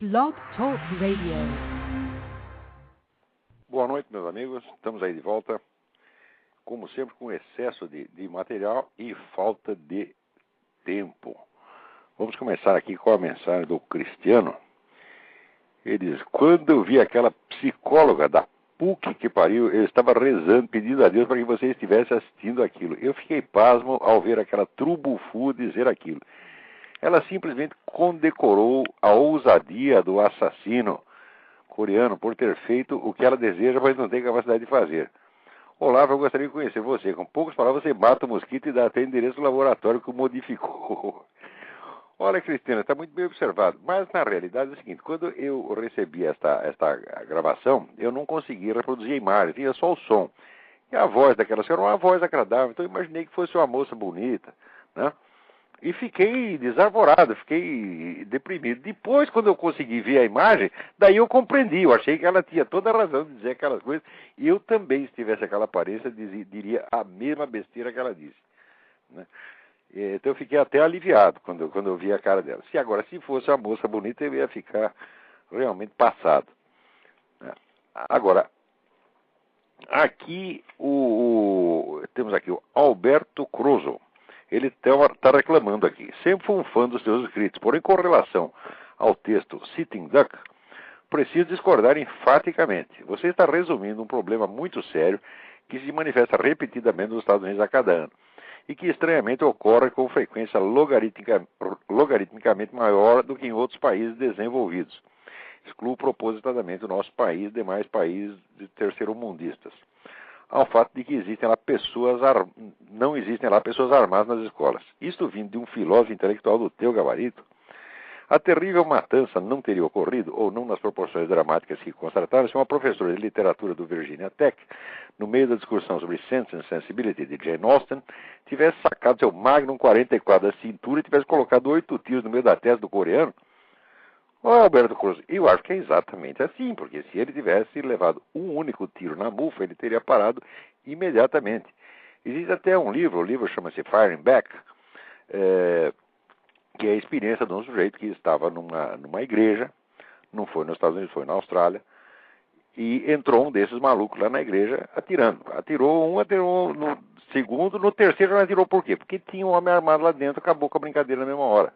Blog Talk Radio. Boa noite, meus amigos. Estamos aí de volta, como sempre, com excesso de material e falta de tempo. Vamos começar aqui com a mensagem do Cristiano. Ele diz: quando eu vi aquela psicóloga da PUC que pariu, eu estava rezando, pedindo a Deus para que você estivesse assistindo aquilo. Eu fiquei pasmo ao ver aquela trubufu dizer aquilo. Ela simplesmente condecorou a ousadia do assassino coreano por ter feito o que ela deseja, mas não tem capacidade de fazer. Olavo, eu gostaria de conhecer você. Com poucas palavras, você mata o mosquito e dá até endereço do laboratório que o modificou. Olha, Cristina, está muito bem observado. Mas, na realidade, é o seguinte: quando eu recebi esta gravação, eu não consegui reproduzir a imagem, tinha só o som. E a voz daquela senhora era uma voz agradável, então eu imaginei que fosse uma moça bonita, né? E fiquei desarvorado, fiquei deprimido. Depois, quando eu consegui ver a imagem, daí eu compreendi. Eu achei que ela tinha toda a razão de dizer aquelas coisas. E eu também, se tivesse aquela aparência, diria a mesma besteira que ela disse, né? Então eu fiquei até aliviado quando eu vi a cara dela. Se fosse uma moça bonita, eu ia ficar realmente passado, né? Agora, aqui temos aqui o Alberto Cruzo. Ele está reclamando aqui. Sempre fui um fã dos seus escritos, porém, com relação ao texto Sitting Duck, preciso discordar enfaticamente. Você está resumindo um problema muito sério que se manifesta repetidamente nos Estados Unidos a cada ano e que, estranhamente, ocorre com frequência logaritmicamente maior do que em outros países desenvolvidos. Excluo propositadamente o nosso país e demais países terceiro-mundistas. Ao fato de que não existem lá pessoas armadas nas escolas. Isto vindo de um filósofo intelectual do teu gabarito. A terrível matança não teria ocorrido, ou não nas proporções dramáticas que constataram, se uma professora de literatura do Virginia Tech, no meio da discussão sobre Sense and Sensibility de Jane Austen, tivesse sacado seu Magnum 44 da cintura e tivesse colocado 8 tiros no meio da testa do coreano. Ô, Alberto Cruz, eu acho que é exatamente assim, porque se ele tivesse levado um único tiro na mufa, ele teria parado imediatamente. Existe até um livro, o livro chama-se Firing Back, que é a experiência de um sujeito que estava numa igreja, não foi nos Estados Unidos, foi na Austrália, e entrou um desses malucos lá na igreja atirando. Atirou no segundo, no terceiro não atirou por quê? Porque tinha um homem armado lá dentro, acabou com a brincadeira na mesma hora.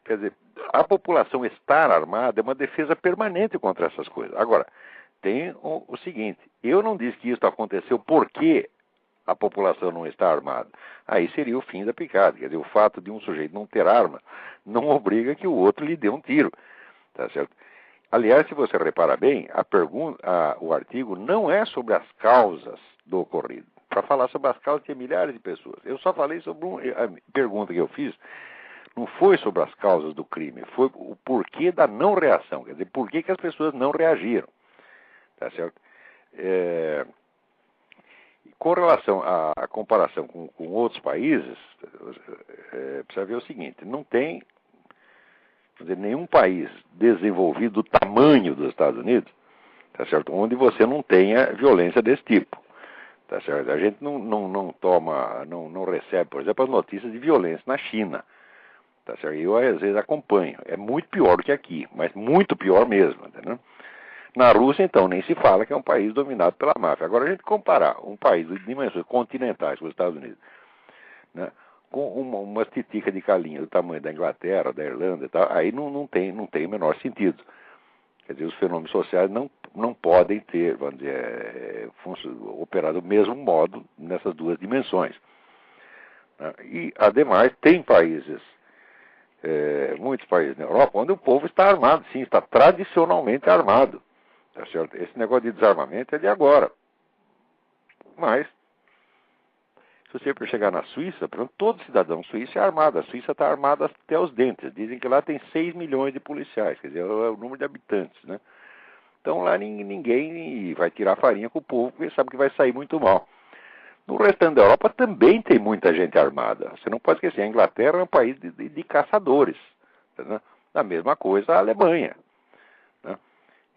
Quer dizer, a população estar armada é uma defesa permanente contra essas coisas. Agora, tem o seguinte: eu não disse que isso aconteceu porque a população não está armada. Aí seria o fim da picada. Quer dizer, o fato de um sujeito não ter arma não obriga que o outro lhe dê um tiro. Tá certo? Aliás, se você repara bem, o artigo não é sobre as causas do ocorrido. Para falar sobre as causas, tem milhares de pessoas. Eu só falei sobre a pergunta que eu fiz. Não foi sobre as causas do crime, foi o porquê da não reação. Quer dizer, por que as pessoas não reagiram. Tá certo? Com relação à comparação com outros países, precisa ver o seguinte: não tem, quer dizer, nenhum país desenvolvido do tamanho dos Estados Unidos, tá certo? Onde você não tenha violência desse tipo. Tá certo? A gente não recebe, por exemplo, as notícias de violência na China. Tá certo? Eu, às vezes, acompanho. É muito pior do que aqui, mas muito pior mesmo. Entendeu? Na Rússia, então, nem se fala que é um país dominado pela máfia. Agora, a gente comparar um país de dimensões continentais com os Estados Unidos, né, com uma titica de calinha do tamanho da Inglaterra, da Irlanda e tal, aí não tem o menor sentido. Quer dizer, os fenômenos sociais não podem ter, vamos dizer, operar do mesmo modo nessas duas dimensões. Né? E, ademais, tem países, muitos países na Europa, onde o povo está armado, sim, está tradicionalmente armado. Tá certo? Esse negócio de desarmamento é de agora. Mas, se você chegar na Suíça, por exemplo, todo cidadão suíço é armado. A Suíça está armada até os dentes. Dizem que lá tem 6 milhões de policiais, quer dizer, é o número de habitantes, né? Então lá ninguém vai tirar farinha com o povo, porque sabe que vai sair muito mal. No restante da Europa também tem muita gente armada. Você não pode esquecer, a Inglaterra é um país de caçadores. Né? A mesma coisa a Alemanha. Né?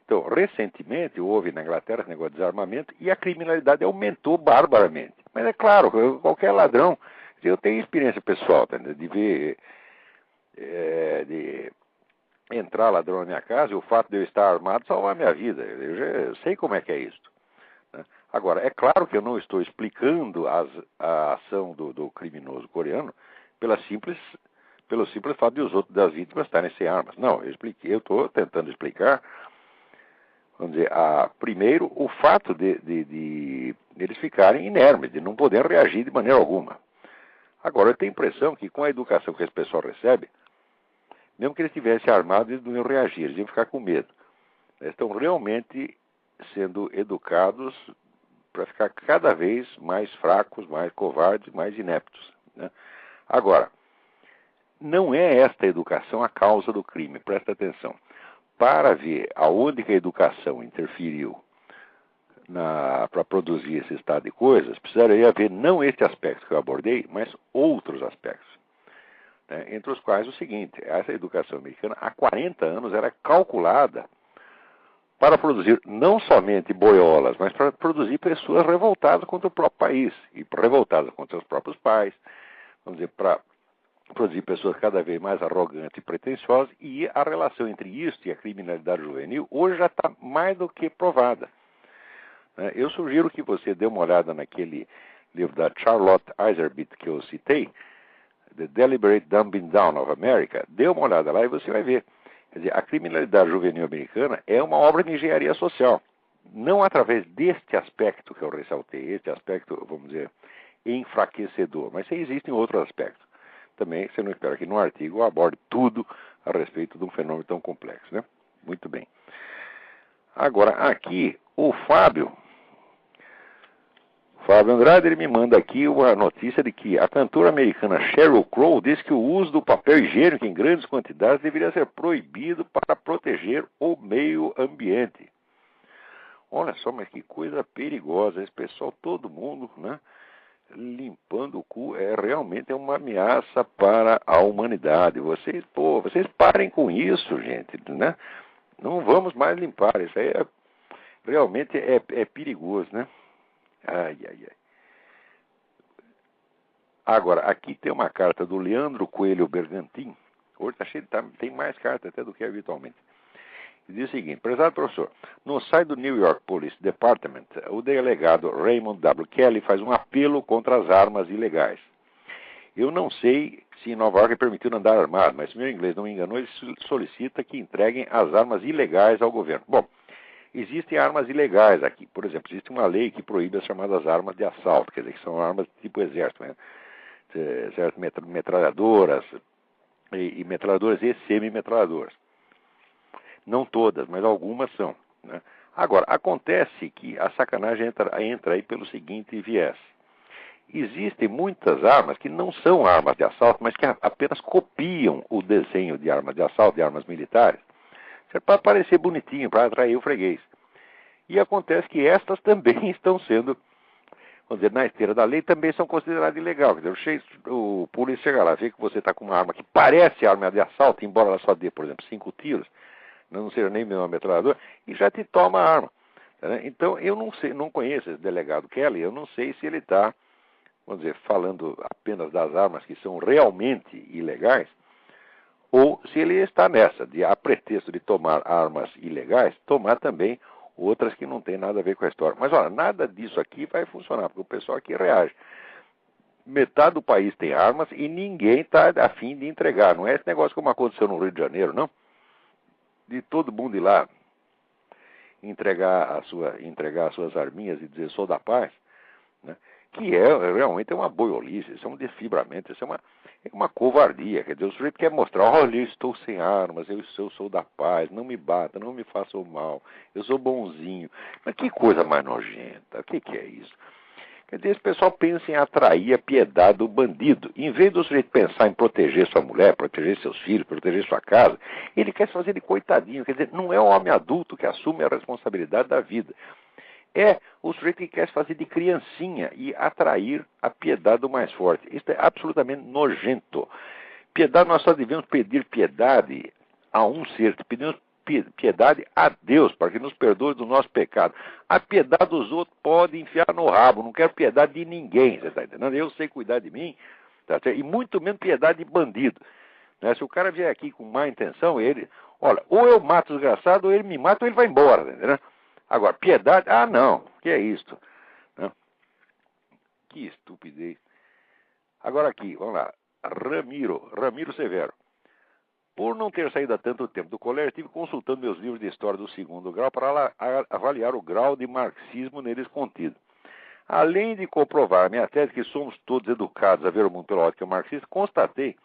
Então, recentemente houve na Inglaterra esse negócio de desarmamento e a criminalidade aumentou barbaramente. Mas é claro, qualquer ladrão, eu tenho experiência pessoal, tá, de ver, entrar ladrão na minha casa e o fato de eu estar armado salvar a minha vida. Eu já sei como é que é isso. Né? Agora, é claro que eu não estou explicando a ação do criminoso coreano pelo simples fato de os outros das vítimas estarem sem armas. Não, eu estou tentando explicar, vamos dizer, primeiro o fato de eles ficarem inermes, de não poderem reagir de maneira alguma. Agora, eu tenho a impressão que com a educação que esse pessoal recebe, mesmo que eles estivessem armados, eles não iam reagir, eles iam ficar com medo. Eles estão realmente sendo educados para ficar cada vez mais fracos, mais covardes, mais ineptos. Né? Agora, não é esta educação a causa do crime, presta atenção. Para ver aonde que a educação interferiu para produzir esse estado de coisas, precisaria ver não este aspecto que eu abordei, mas outros aspectos. Né? Entre os quais o seguinte: essa educação americana há 40 anos era calculada para produzir não somente boiolas, mas para produzir pessoas revoltadas contra o próprio país, e revoltadas contra os próprios pais, vamos dizer, para produzir pessoas cada vez mais arrogantes e pretensiosas, e a relação entre isso e a criminalidade juvenil hoje já está mais do que provada. Eu sugiro que você dê uma olhada naquele livro da Charlotte Iserbyt que eu citei, The Deliberate Dumbing Down of America. Dê uma olhada lá e você vai ver. Quer dizer, a criminalidade juvenil americana é uma obra de engenharia social. Não através deste aspecto que eu ressaltei, este aspecto, vamos dizer, enfraquecedor, mas existem outros aspectos. Também, você não espera que no artigo eu aborde tudo a respeito de um fenômeno tão complexo, né? Muito bem. Agora, aqui, o Fábio Andrade, ele me manda aqui uma notícia de que a cantora americana Sheryl Crow diz que o uso do papel higiênico em grandes quantidades deveria ser proibido para proteger o meio ambiente. Olha só, mas que coisa perigosa. Esse pessoal, todo mundo, né, limpando o cu, realmente é uma ameaça para a humanidade. Vocês parem com isso, gente, né? Não vamos mais limpar. Isso aí realmente é perigoso, né? Ai. Agora, aqui tem uma carta do Leandro Coelho Bergantin. Hoje está cheio, tem mais carta até do que habitualmente. Diz o seguinte: prezado professor, no site do New York Police Department, o delegado Raymond W. Kelly faz um apelo contra as armas ilegais. Eu não sei se em Nova York é permitido andar armado, mas se meu inglês não me enganou, ele solicita que entreguem as armas ilegais ao governo. Bom, existem armas ilegais aqui. Por exemplo, existe uma lei que proíbe as chamadas armas de assalto, quer dizer, que são armas tipo exército, né? Certo? Metralhadoras e metralhadoras e semi-metralhadoras. Não todas, mas algumas são. Né? Agora, acontece que a sacanagem entra aí pelo seguinte viés. Existem muitas armas que não são armas de assalto, mas que apenas copiam o desenho de armas de assalto, de armas militares, para parecer bonitinho, para atrair o freguês. E acontece que estas também estão sendo, vamos dizer, na esteira da lei, também são consideradas ilegais. Quer dizer, o polícia chega lá, vê que você está com uma arma que parece arma de assalto, embora ela só dê, por exemplo, 5 tiros, não seja nem mesmo uma metralhadora, e já te toma a arma. Né? Então, eu não sei, não conheço esse delegado Kelly, eu não sei se ele está, vamos dizer, falando apenas das armas que são realmente ilegais, ou se ele está nessa, a pretexto de tomar armas ilegais, tomar também outras que não têm nada a ver com a história. Mas, olha, nada disso aqui vai funcionar, porque o pessoal aqui reage. Metade do país tem armas e ninguém está a fim de entregar. Não é esse negócio como aconteceu no Rio de Janeiro, não? De todo mundo ir lá entregar as suas arminhas e dizer sou da paz, né? Que realmente é uma boiolice, isso é um desfibramento, isso é uma covardia. Quer dizer, o sujeito quer mostrar: olha, eu estou sem armas, eu sou da paz, não me bata, não me faça o mal, eu sou bonzinho. Mas que coisa mais nojenta, o que é isso? Quer dizer, esse pessoal pensa em atrair a piedade do bandido. Em vez do sujeito pensar em proteger sua mulher, proteger seus filhos, proteger sua casa, ele quer se fazer de coitadinho. Quer dizer, não é o homem adulto que assume a responsabilidade da vida. É o sujeito que quer se fazer de criancinha e atrair a piedade do mais forte. Isso é absolutamente nojento. Piedade, nós só devemos pedir piedade a um ser, pedimos piedade a Deus, para que nos perdoe do nosso pecado. A piedade dos outros pode enfiar no rabo, não quero piedade de ninguém, você está entendendo? Eu sei cuidar de mim, tá certo? E muito menos piedade de bandido. Né? Se o cara vier aqui com má intenção, Olha, ou eu mato o desgraçado, ou ele me mata, ou ele vai embora, né? Agora, piedade, não, que é isto? Né? Que estupidez. Agora aqui, vamos lá. Ramiro Severo. Por não ter saído há tanto tempo do colégio, estive consultando meus livros de história do segundo grau para avaliar o grau de marxismo neles contido. Além de comprovar a minha tese que somos todos educados a ver o mundo pela ótica marxista, constatei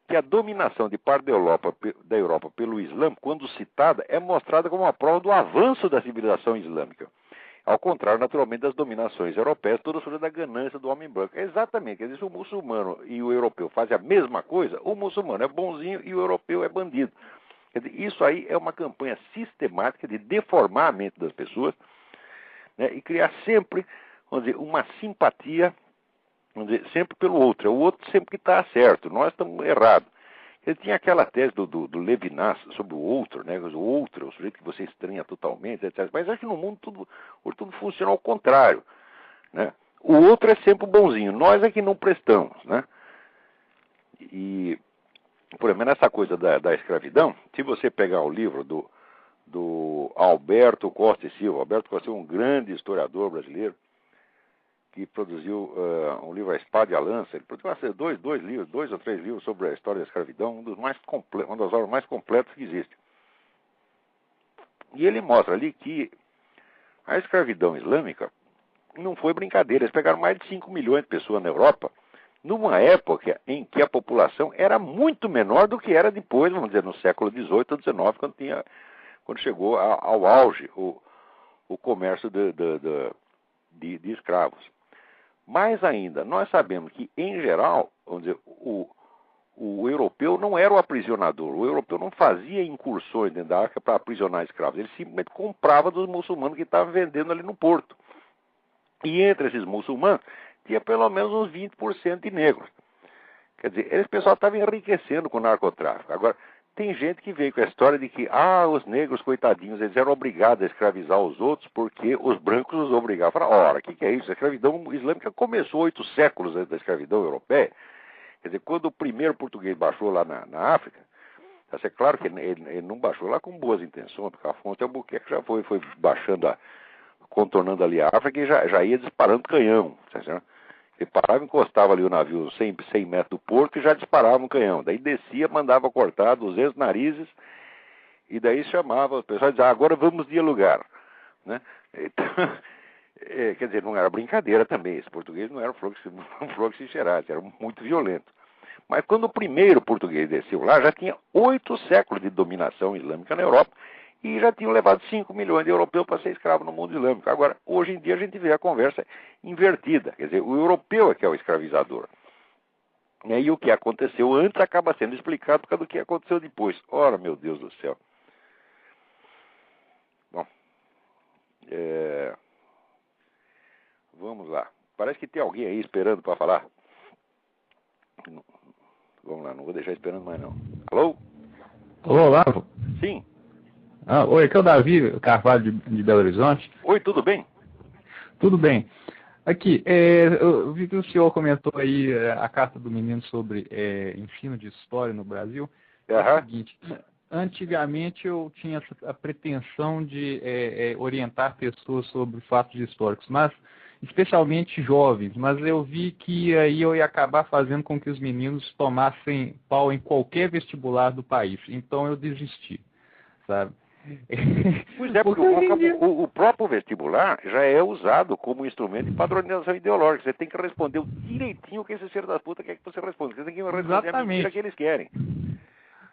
que a dominação de parte da Europa pelo Islã, quando citada, é mostrada como uma prova do avanço da civilização islâmica. Ao contrário, naturalmente, das dominações europeias, toda surge da ganância do homem branco. Exatamente, quer dizer, se o muçulmano e o europeu fazem a mesma coisa, o muçulmano é bonzinho e o europeu é bandido. Quer dizer, isso aí é uma campanha sistemática de deformar a mente das pessoas, né, e criar sempre, vamos dizer, uma simpatia, vamos dizer, sempre pelo outro. É o outro sempre que está certo, nós estamos errados. Ele tinha aquela tese do Levinas sobre o outro, né? O outro é o sujeito que você estranha totalmente, etc. Mas acho que no mundo tudo funciona ao contrário, né? O outro é sempre o bonzinho, nós é que não prestamos, né? E, por exemplo, nessa coisa da escravidão, se você pegar o livro do Alberto Costa e Silva, Alberto Costa é um grande historiador brasileiro, que produziu um livro A Espada e a Lança. Ele produziu dois ou três livros sobre a história da escravidão, uma das obras mais completas que existe. E ele mostra ali que a escravidão islâmica não foi brincadeira. Eles pegaram mais de 5 milhões de pessoas na Europa, numa época em que a população era muito menor do que era depois, vamos dizer, no século XVIII ou XIX, quando chegou ao auge o comércio de escravos. Mais ainda, nós sabemos que, em geral, vamos dizer, o europeu não era o aprisionador. O europeu não fazia incursões dentro da África para aprisionar escravos. Ele simplesmente comprava dos muçulmanos que estavam vendendo ali no porto. E entre esses muçulmanos, tinha pelo menos uns 20% de negros. Quer dizer, esse pessoal estava enriquecendo com o narcotráfico. Agora, tem gente que veio com a história de que, os negros, coitadinhos, eles eram obrigados a escravizar os outros porque os brancos os obrigavam. Fala, ora, o que é isso? A escravidão islâmica começou 8 séculos antes da escravidão europeia. Quer dizer, quando o primeiro português baixou lá na África, é claro que ele não baixou lá com boas intenções, porque Afonso Albuquerque já foi baixando, contornando ali a África e já ia disparando canhão, tá certo? Ele parava, encostava ali o navio 100 metros do porto e já disparava um canhão. Daí descia, mandava cortar 200 narizes e daí chamava, o pessoal dizia, agora vamos dialogar, né? Então, quer dizer, não era brincadeira também. Esse português não era um fluxo era muito violento. Mas quando o primeiro português desceu lá, já tinha 8 séculos de dominação islâmica na Europa e já tinham levado 5 milhões de europeus para ser escravo no mundo islâmico. Agora, hoje em dia, a gente vê a conversa invertida. Quer dizer, o europeu é que é o escravizador. E o que aconteceu antes acaba sendo explicado por causa do que aconteceu depois. Ora, meu Deus do céu. Bom, vamos lá. Parece que tem alguém aí esperando para falar. Vamos lá, não vou deixar esperando mais não. Alô? Alô, Olavo? Sim. Oi, aqui é o Davi Carvalho de Belo Horizonte. Oi, tudo bem? Tudo bem. Aqui, eu vi que o senhor comentou aí a carta do menino sobre ensino de história no Brasil. É o seguinte, antigamente eu tinha a pretensão de orientar pessoas sobre fatos históricos, mas especialmente jovens, mas eu vi que aí eu ia acabar fazendo com que os meninos tomassem pau em qualquer vestibular do país. Então eu desisti, sabe? Pois é, porque o próprio vestibular já é usado como instrumento de padronização ideológica. Você tem que responder direitinho o que esse filho da puta quer que você responda. Você tem que responder a mentira que eles querem.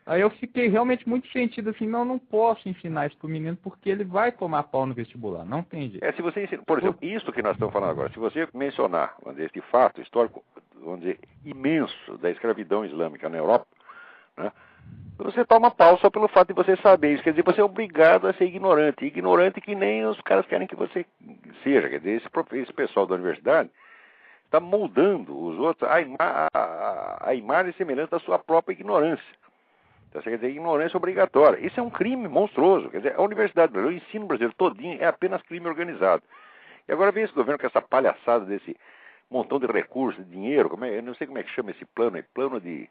Aí eu fiquei realmente muito sentido assim, não posso ensinar isso pro menino porque ele vai tomar pau no vestibular, não tem jeito. Se você ensina, por exemplo, isso que nós estamos falando agora, se você mencionar, vamos dizer, este fato histórico, vamos dizer, imenso da escravidão islâmica na Europa, né? Você toma pau só pelo fato de você saber isso. Quer dizer, você é obrigado a ser ignorante. Ignorante que nem os caras querem que você seja. Quer dizer, esse pessoal da universidade está moldando os outros a imagem semelhante da sua própria ignorância. Então, quer dizer, ignorância obrigatória. Isso é um crime monstruoso. Quer dizer, a universidade brasileira, o ensino brasileiro todinho é apenas crime organizado. E agora vem esse governo com essa palhaçada desse montão de recursos, de dinheiro, eu não sei como é que chama esse plano, plano de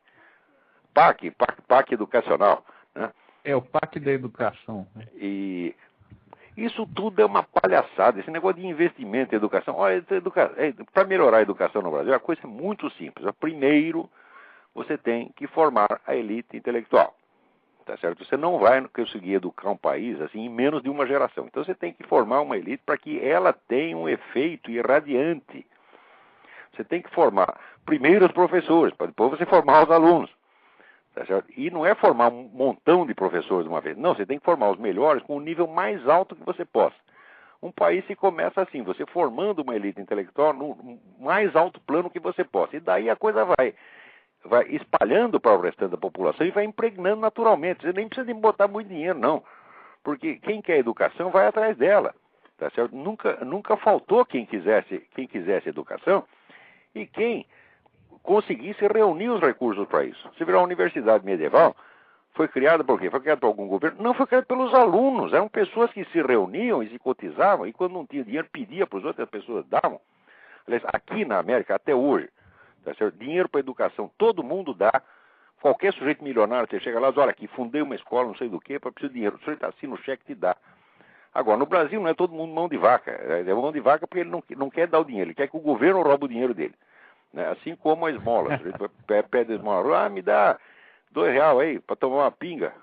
PAC educacional, né? É o PAC da educação. E isso tudo é uma palhaçada, esse negócio de investimento em educação. Olha, para melhorar a educação no Brasil, a coisa é muito simples. Primeiro, você tem que formar a elite intelectual. Tá certo? Você não vai conseguir educar um país assim em menos de uma geração. Então você tem que formar uma elite para que ela tenha um efeito irradiante. Você tem que formar primeiro os professores, para depois você formar os alunos. Tá certo? E não é formar um montão de professores de uma vez. Não, você tem que formar os melhores com o nível mais alto que você possa. Um país se começa assim, você formando uma elite intelectual no mais alto plano que você possa. E daí a coisa vai espalhando para o restante da população e vai impregnando naturalmente. Você nem precisa de botar muito dinheiro, não. Porque quem quer educação vai atrás dela. Tá certo? Nunca faltou quem quisesse educação e quem conseguisse reunir os recursos para isso. Você viu a universidade medieval, foi criada por quê? Foi criada por algum governo? Não, foi criada pelos alunos. Eram pessoas que se reuniam e se cotizavam e quando não tinha dinheiro pedia para as outras pessoas davam. Aliás, aqui na América, até hoje, tá certo? Dinheiro para educação, todo mundo dá. Qualquer sujeito milionário, você chega lá e diz, olha aqui, fundei uma escola, não sei do que, para precisar de dinheiro. O sujeito assina o cheque e te dá. Agora, no Brasil não é todo mundo mão de vaca. É mão de vaca porque ele não quer dar o dinheiro, ele quer que o governo roube o dinheiro dele. Né? Assim como a esmola. O sujeito pede a esmola, me dá R$2 aí para tomar uma pinga.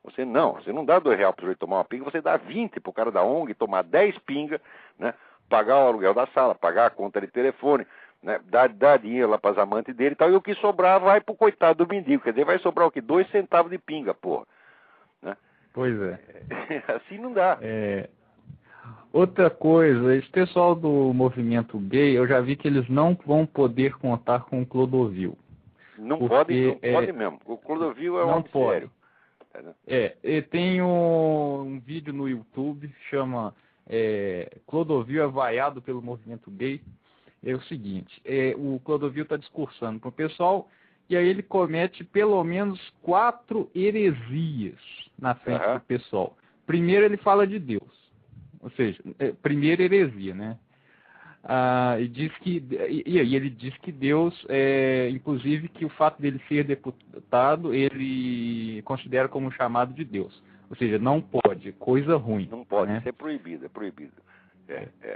Você não dá R$2 para o sujeito tomar uma pinga, você dá 20 para o cara da ONG tomar 10 pingas, né? Pagar o aluguel da sala, pagar a conta de telefone, né? Dá dinheiro lá para as amantes dele e tal, e o que sobrar vai pro coitado do mendigo. Quer dizer, vai sobrar o quê? 2 centavos de pinga, porra. Né? Pois é. Assim não dá. Outra coisa, esse pessoal do movimento gay, eu já vi que eles não vão poder contar com o Clodovil. Não pode mesmo. O Clodovil é um homem sério. E tem um vídeo no YouTube, chama Clodovil é vaiado pelo movimento gay. É o seguinte, o Clodovil está discursando com o pessoal e aí ele comete pelo menos 4 heresias na frente do pessoal. Primeiro ele fala de Deus, ou seja, primeira heresia, né? E ele diz que Deus, inclusive que o fato dele ser deputado, ele considera como chamado de Deus. Ou seja, não pode, coisa ruim. Não pode, né? isso é proibido, é proibido.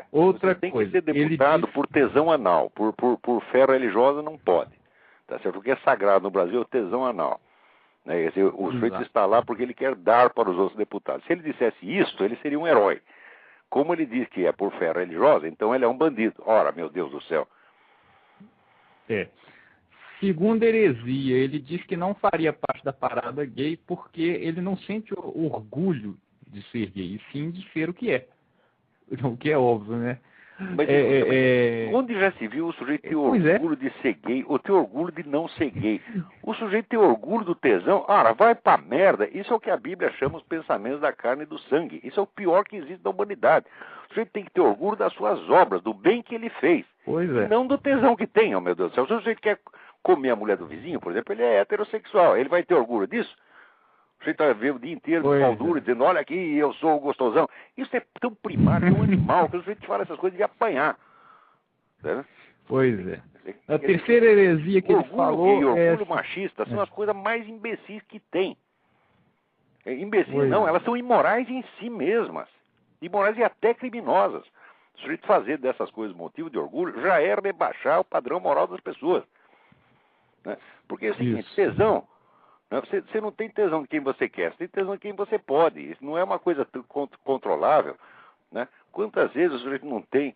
Outra Você tem coisa, que ser deputado por tesão anal, por fé religiosa não pode. Tá certo? Porque é sagrado no Brasil o tesão anal. Né? O sujeito está lá porque ele quer dar para os outros deputados. Se ele dissesse isso, ele seria um herói. Como ele diz que é por fé religiosa, então ele é um bandido. Ora, meu Deus do céu. Segunda heresia, ele diz que não faria parte da parada gay porque ele não sente orgulho de ser gay, e sim de ser o que é. O que é óbvio, né? Mas onde já se viu o sujeito ter orgulho de ser gay ou ter orgulho de não ser gay? O sujeito ter orgulho do tesão, vai pra merda. Isso é o que a Bíblia chama os pensamentos da carne e do sangue. Isso é o pior que existe na humanidade. O sujeito tem que ter orgulho das suas obras, do bem que ele fez. Não do tesão que tem, meu Deus do céu. Se o sujeito quer comer a mulher do vizinho, por exemplo, ele é heterossexual. Ele vai ter orgulho disso? O sujeito vai ver o dia inteiro de pau duro, dizendo, olha aqui, eu sou o gostosão. Isso é tão primário, tão animal, que o sujeito fala essas coisas de apanhar. Tá? Pois é. A terceira heresia que ele falou orgulho machista são as coisas mais imbecis que tem. Imbecis não, elas são imorais em si mesmas. Imorais e até criminosas. O sujeito fazer dessas coisas motivo de orgulho já é rebaixar o padrão moral das pessoas. Né? Porque é o seguinte, tesão... Você não tem tesão de quem você quer, você tem tesão de quem você pode. Isso não é uma coisa controlável. Né? Quantas vezes o sujeito não tem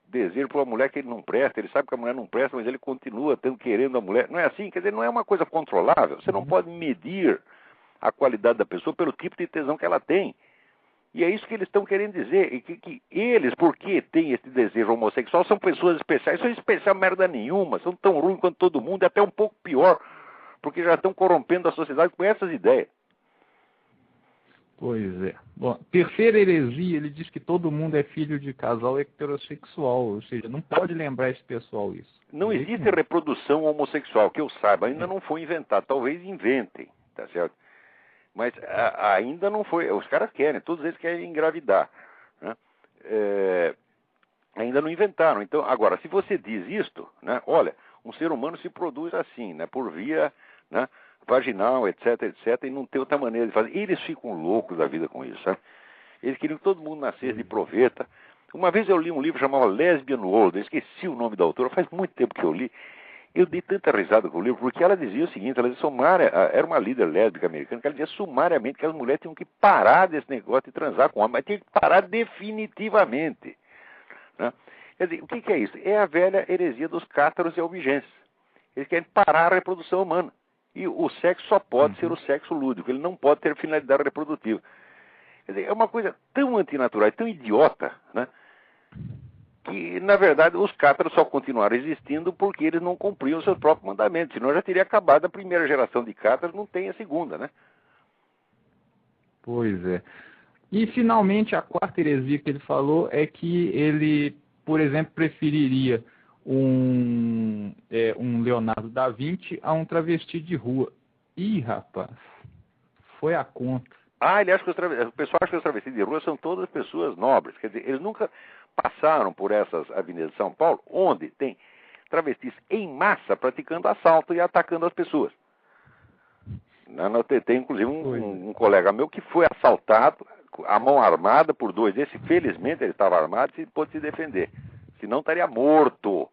desejo por uma mulher que ele não presta, ele sabe que a mulher não presta, mas ele continua querendo a mulher. Não é assim? Quer dizer, não é uma coisa controlável. Você não pode medir a qualidade da pessoa pelo tipo de tesão que ela tem. E é isso que eles estão querendo dizer. E que eles, porque têm esse desejo homossexual, são pessoas especiais. São especial merda nenhuma, são tão ruins quanto todo mundo, e até um pouco pior. Porque já estão corrompendo a sociedade com essas ideias. Pois é. Bom, terceira heresia, ele diz que todo mundo é filho de casal heterossexual, ou seja, não pode lembrar esse pessoal isso. Não existe reprodução homossexual, que eu saiba, ainda não foi inventado. Talvez inventem, tá certo? Mas ainda não foi. Os caras querem, todos eles querem engravidar. Né? Ainda não inventaram. Então, agora, se você diz isto, né, olha, um ser humano se produz assim, né, por via... Né, vaginal, etc, etc, e não tem outra maneira de fazer. Eles ficam loucos da vida com isso, sabe? Eles queriam que todo mundo nascesse de proveta. Uma vez eu li um livro chamado Lesbian World, eu esqueci o nome da autora, faz muito tempo que eu li. Eu dei tanta risada com o livro, porque ela dizia o seguinte, ela dizia, era uma líder lésbica americana, que ela dizia sumariamente que as mulheres tinham que parar desse negócio de transar com homem, mas tinham que parar definitivamente. Né? Quer dizer, o que é isso? É a velha heresia dos cátaros e albigenses. Eles querem parar a reprodução humana. E o sexo só pode ser o sexo lúdico, ele não pode ter finalidade reprodutiva. Quer dizer, é uma coisa tão antinatural, tão idiota, né? Que, na verdade, os cátaros só continuaram existindo porque eles não cumpriam os seus próprios mandamentos. Senão já teria acabado a primeira geração de cátaros, não tem a segunda, né? Pois é. E, finalmente, a quarta heresia que ele falou é que ele, por exemplo, preferiria um Leonardo da Vinci a um travesti de rua. Ih, rapaz, foi a conta. Ele acha que o pessoal acha que os travestis de rua são todas pessoas nobres. Quer dizer, eles nunca passaram por essas avenidas de São Paulo, onde tem travestis em massa praticando assalto e atacando as pessoas. Tem inclusive um colega meu que foi assaltado, a mão armada por dois desses. Felizmente ele estava armado e pôde se defender. Senão estaria morto.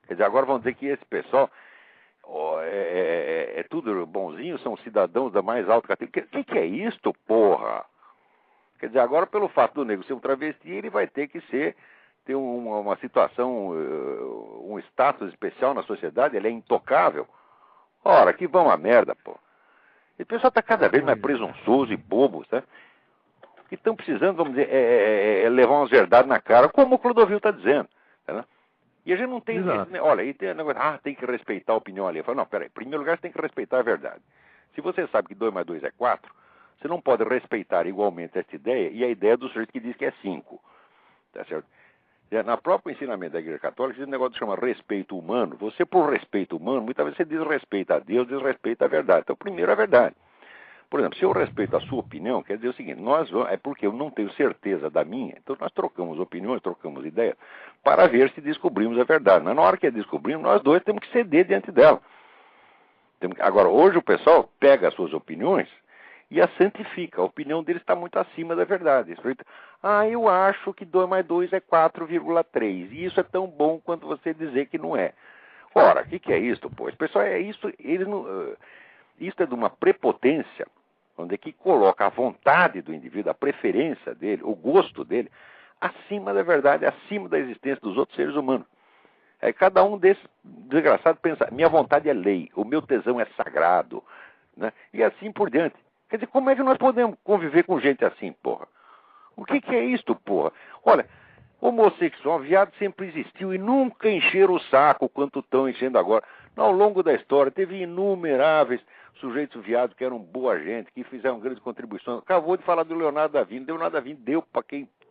Quer dizer, agora vão dizer que esse pessoal é tudo bonzinho, são cidadãos da mais alta categoria. O que é isto, porra? Quer dizer, agora pelo fato do negro ser um travesti, ele vai ter que ter uma situação, um status especial na sociedade, ele é intocável. Ora, que vão a merda, pô. E o pessoal está cada vez mais presunçoso e bobo, tá? O que estão precisando, vamos dizer, levar umas verdades na cara, como o Clodovil está dizendo. Tá? E a gente não tem... Olha, aí tem o negócio, tem que respeitar a opinião ali. Eu falo, não, peraí, em primeiro lugar você tem que respeitar a verdade. Se você sabe que 2 mais 2 é 4, você não pode respeitar igualmente essa ideia e a ideia do sujeito que diz que é 5. Tá certo? Na próprio ensinamento da Igreja Católica, existe um negócio que chama respeito humano. Você, por respeito humano, muitas vezes você desrespeita a Deus, desrespeita a verdade. Então, primeiro a verdade. Por exemplo, se eu respeito a sua opinião, quer dizer o seguinte, é porque eu não tenho certeza da minha, então nós trocamos opiniões, trocamos ideias, para ver se descobrimos a verdade. Mas na hora que descobrimos, nós dois temos que ceder diante dela. Agora, hoje o pessoal pega as suas opiniões e a santifica. A opinião deles está muito acima da verdade. Eu acho que 2 mais 2 é 4,3. E isso é tão bom quanto você dizer que não é. Ora, o que é isso, pô? Esse pessoal isso é de uma prepotência, onde é que coloca a vontade do indivíduo, a preferência dele, o gosto dele, acima da verdade, acima da existência dos outros seres humanos. Cada um desses desgraçados pensa, minha vontade é lei, o meu tesão é sagrado, né? E assim por diante. Quer dizer, como é que nós podemos conviver com gente assim, porra? O que é isto, porra? Olha, homossexual, viado sempre existiu e nunca encheram o saco quanto estão enchendo agora. Ao longo da história, teve inumeráveis sujeitos viados que eram boa gente, que fizeram grandes contribuições. Acabou de falar do Leonardo da Vinci. Leonardo da Vinci deu para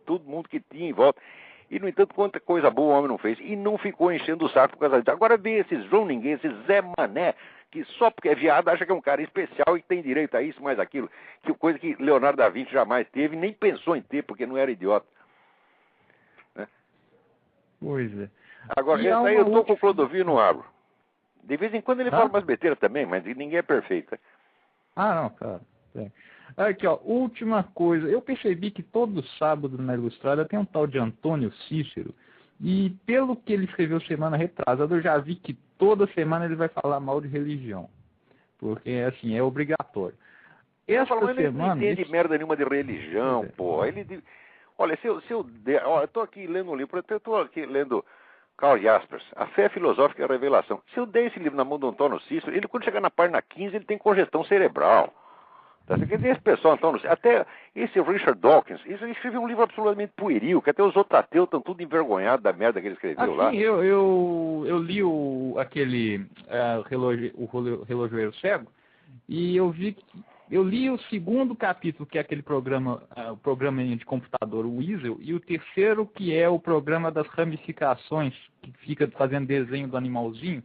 todo mundo que tinha em volta. E, no entanto, quanta coisa boa o homem não fez. E não ficou enchendo o saco por causa disso. Agora vem esses João Ninguém, esses Zé Mané, que só porque é viado acha que é um cara especial e que tem direito a isso, mais aquilo. Coisa que Leonardo da Vinci jamais teve, nem pensou em ter, porque não era idiota. Né? Pois é. Agora, esse aí eu tô com o Clodovil e não abro. De vez em quando ele fala umas besteiras também, mas ninguém é perfeito. Não, cara. Aqui, ó, última coisa. Eu percebi que todo sábado na Ilustrada tem um tal de Antônio Cícero. E pelo que ele escreveu semana retrasada, eu já vi que toda semana ele vai falar mal de religião. Porque, assim, é obrigatório. Essa semana... Ele não entende merda nenhuma de religião, pô. Olha, eu tô aqui lendo um livro, eu tô aqui lendo Karl Jaspers, A Fé Filosófica e a Revelação. Se eu der esse livro na mão do Antônio Cícero, ele quando chegar na página 15, ele tem congestão cerebral. Tá? Quer dizer, esse pessoal, Antônio, até esse Richard Dawkins, ele escreveu um livro absolutamente pueril, que até os outros ateus estão tudo envergonhados da merda que ele escreveu lá. Sim, eu li aquele o Relojoeiro Cego, e eu li o segundo capítulo, que é aquele programa, o programa de computador, o Weasel, e o terceiro, que é o programa das ramificações, que fica fazendo desenho do animalzinho.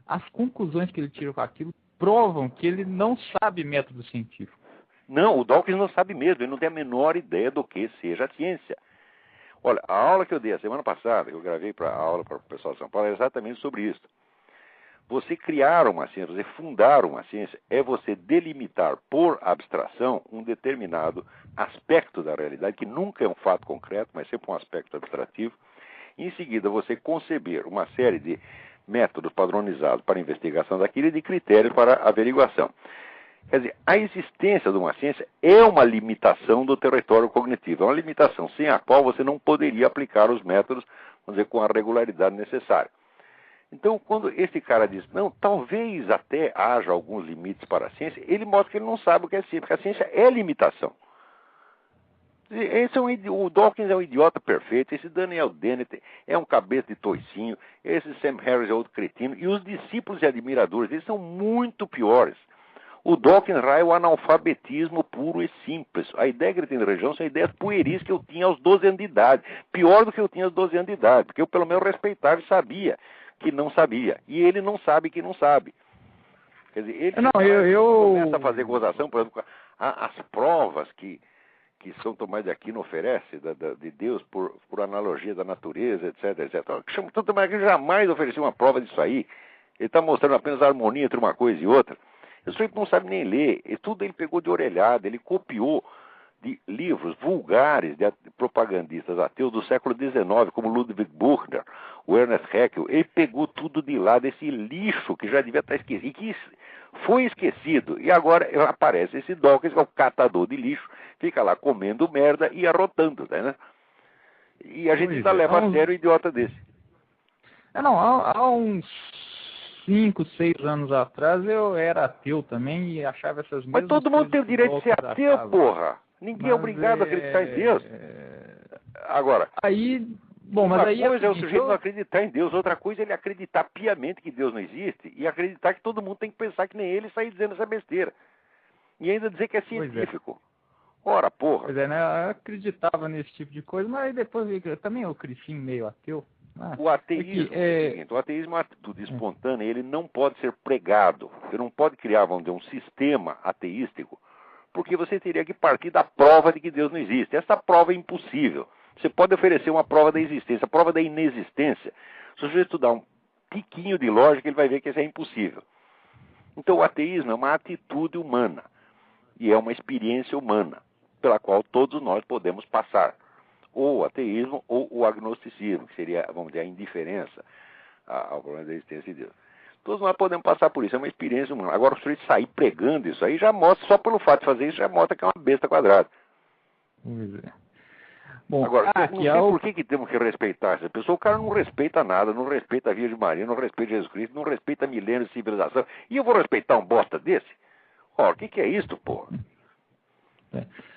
As conclusões que ele tira com aquilo provam que ele não sabe método científico. Não, o Dawkins não sabe mesmo, ele não tem a menor ideia do que seja a ciência. Olha, a aula que eu dei a semana passada, que eu gravei para a aula para o pessoal de São Paulo, era exatamente sobre isso. Você criar uma ciência, você fundar uma ciência, é você delimitar por abstração um determinado aspecto da realidade, que nunca é um fato concreto, mas sempre um aspecto abstrativo. Em seguida, você conceber uma série de métodos padronizados para investigação daquilo e de critérios para averiguação. Quer dizer, a existência de uma ciência é uma limitação do território cognitivo, é uma limitação sem a qual você não poderia aplicar os métodos, vamos dizer, com a regularidade necessária. Então, quando esse cara diz, não, talvez até haja alguns limites para a ciência, ele mostra que ele não sabe o que é ciência, porque a ciência é limitação. O Dawkins é um idiota perfeito, esse Daniel Dennett é um cabeça de toicinho, esse Sam Harris é outro cretino, e os discípulos e admiradores deles são muito piores. O Dawkins é o analfabetismo puro e simples. A ideia que ele tem de religião são ideias pueris que eu tinha aos 12 anos de idade. Pior do que eu tinha aos 12 anos de idade, porque eu pelo menos respeitava e sabia que não sabia. E ele não sabe que não sabe. Quer dizer, ele começa a fazer gozação, por exemplo, as provas que São Tomás de Aquino oferece de Deus por analogia da natureza, etc, etc. São Tomás de Aquino jamais ofereceu uma prova disso aí. Ele está mostrando apenas a harmonia entre uma coisa e outra. O sujeito não sabe nem ler. E tudo ele pegou de orelhada. Ele copiou de livros vulgares de propagandistas ateus do século XIX, como Ludwig Buchner, o Ernest Haeckel. Ele pegou tudo de lá, desse lixo que já devia estar esquecido. E que foi esquecido. E agora aparece esse Dawkins, que é o catador de lixo, fica lá comendo merda e arrotando, né? E a gente ainda leva a sério o idiota desse. Há uns 5, 6 anos atrás eu era ateu também e achava essas mesmas Mas todo mundo tem o direito de ser ateu, porra. Ninguém é obrigado a acreditar em Deus. Agora, uma coisa é o sujeito não acreditar em Deus, outra coisa é ele acreditar piamente que Deus não existe e acreditar que todo mundo tem que pensar que nem ele e sair dizendo essa besteira. E ainda dizer que é científico. Ora, porra. Pois é, né? Eu acreditava nesse tipo de coisa, mas depois também eu cresci meio ateu. O ateísmo o ateísmo é uma atitude espontânea, ele não pode ser pregado. Você não pode criar, vamos dizer, um sistema ateístico, porque você teria que partir da prova de que Deus não existe. Essa prova é impossível. Você pode oferecer uma prova da existência, a prova da inexistência. Se você estudar um tiquinho de lógica, ele vai ver que isso é impossível. Então o ateísmo é uma atitude humana e é uma experiência humana, pela qual todos nós podemos passar. Ou o ateísmo ou o agnosticismo, que seria, vamos dizer, a indiferença ao problema da existência de Deus. Todos nós podemos passar por isso, é uma experiência humana. Agora, o sujeito sair pregando isso aí já mostra, só pelo fato de fazer isso, já mostra que é uma besta quadrada. Pois é. Bom, agora, não sei por que temos que respeitar essa pessoa. O cara não respeita nada, não respeita a Virgem Maria, não respeita Jesus Cristo, não respeita milênios de civilização. E eu vou respeitar um bosta desse? Ora, o que é isso, porra?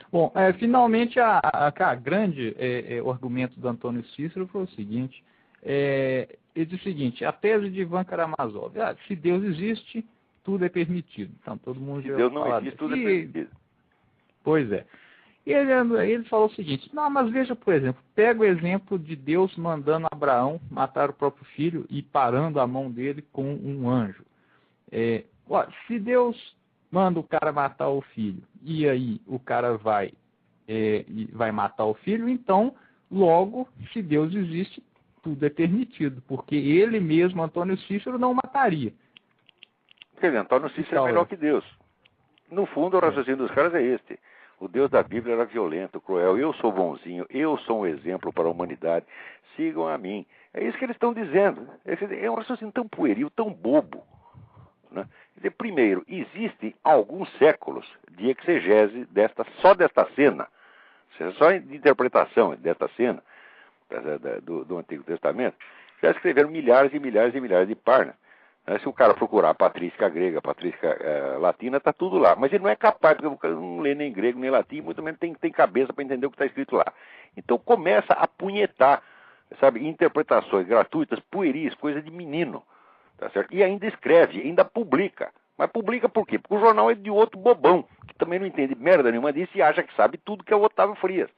Bom, finalmente a grande o argumento do Antônio Cícero foi o seguinte, ele diz o seguinte, a tese de Ivan Karamazov, se Deus existe, tudo é permitido. Então todo mundo se Deus não existe, tudo é permitido. Pois é. E ele falou o seguinte, não, mas veja, por exemplo, pega o exemplo de Deus mandando Abraão matar o próprio filho e parando a mão dele com um anjo. Se Deus manda o cara matar o filho, e aí o cara vai matar o filho, então, logo, se Deus existe, tudo é permitido, porque ele mesmo, Antônio Cícero, não mataria. Quer dizer, Antônio Cícero é melhor que Deus. No fundo, o raciocínio dos caras é este. O Deus da Bíblia era violento, cruel. Eu sou bonzinho, eu sou um exemplo para a humanidade. Sigam a mim. É isso que eles estão dizendo. É um raciocínio tão pueril, tão bobo. Né? Quer dizer, primeiro, existem alguns séculos de exegese só desta cena, só de interpretação desta cena do Antigo Testamento, já escreveram milhares e milhares e milhares de páginas. Se o cara procurar patrística grega, patrística latina, está tudo lá. Mas ele não é capaz, porque o cara não lê nem grego nem latim, muito menos tem cabeça para entender o que está escrito lá. Então começa a punhetar, sabe, interpretações gratuitas, pueris, coisa de menino. Tá certo? E ainda escreve, ainda publica. Mas publica por quê? Porque o jornal é de outro bobão, que também não entende merda nenhuma disso e acha que sabe tudo, que é o Otávio Frias.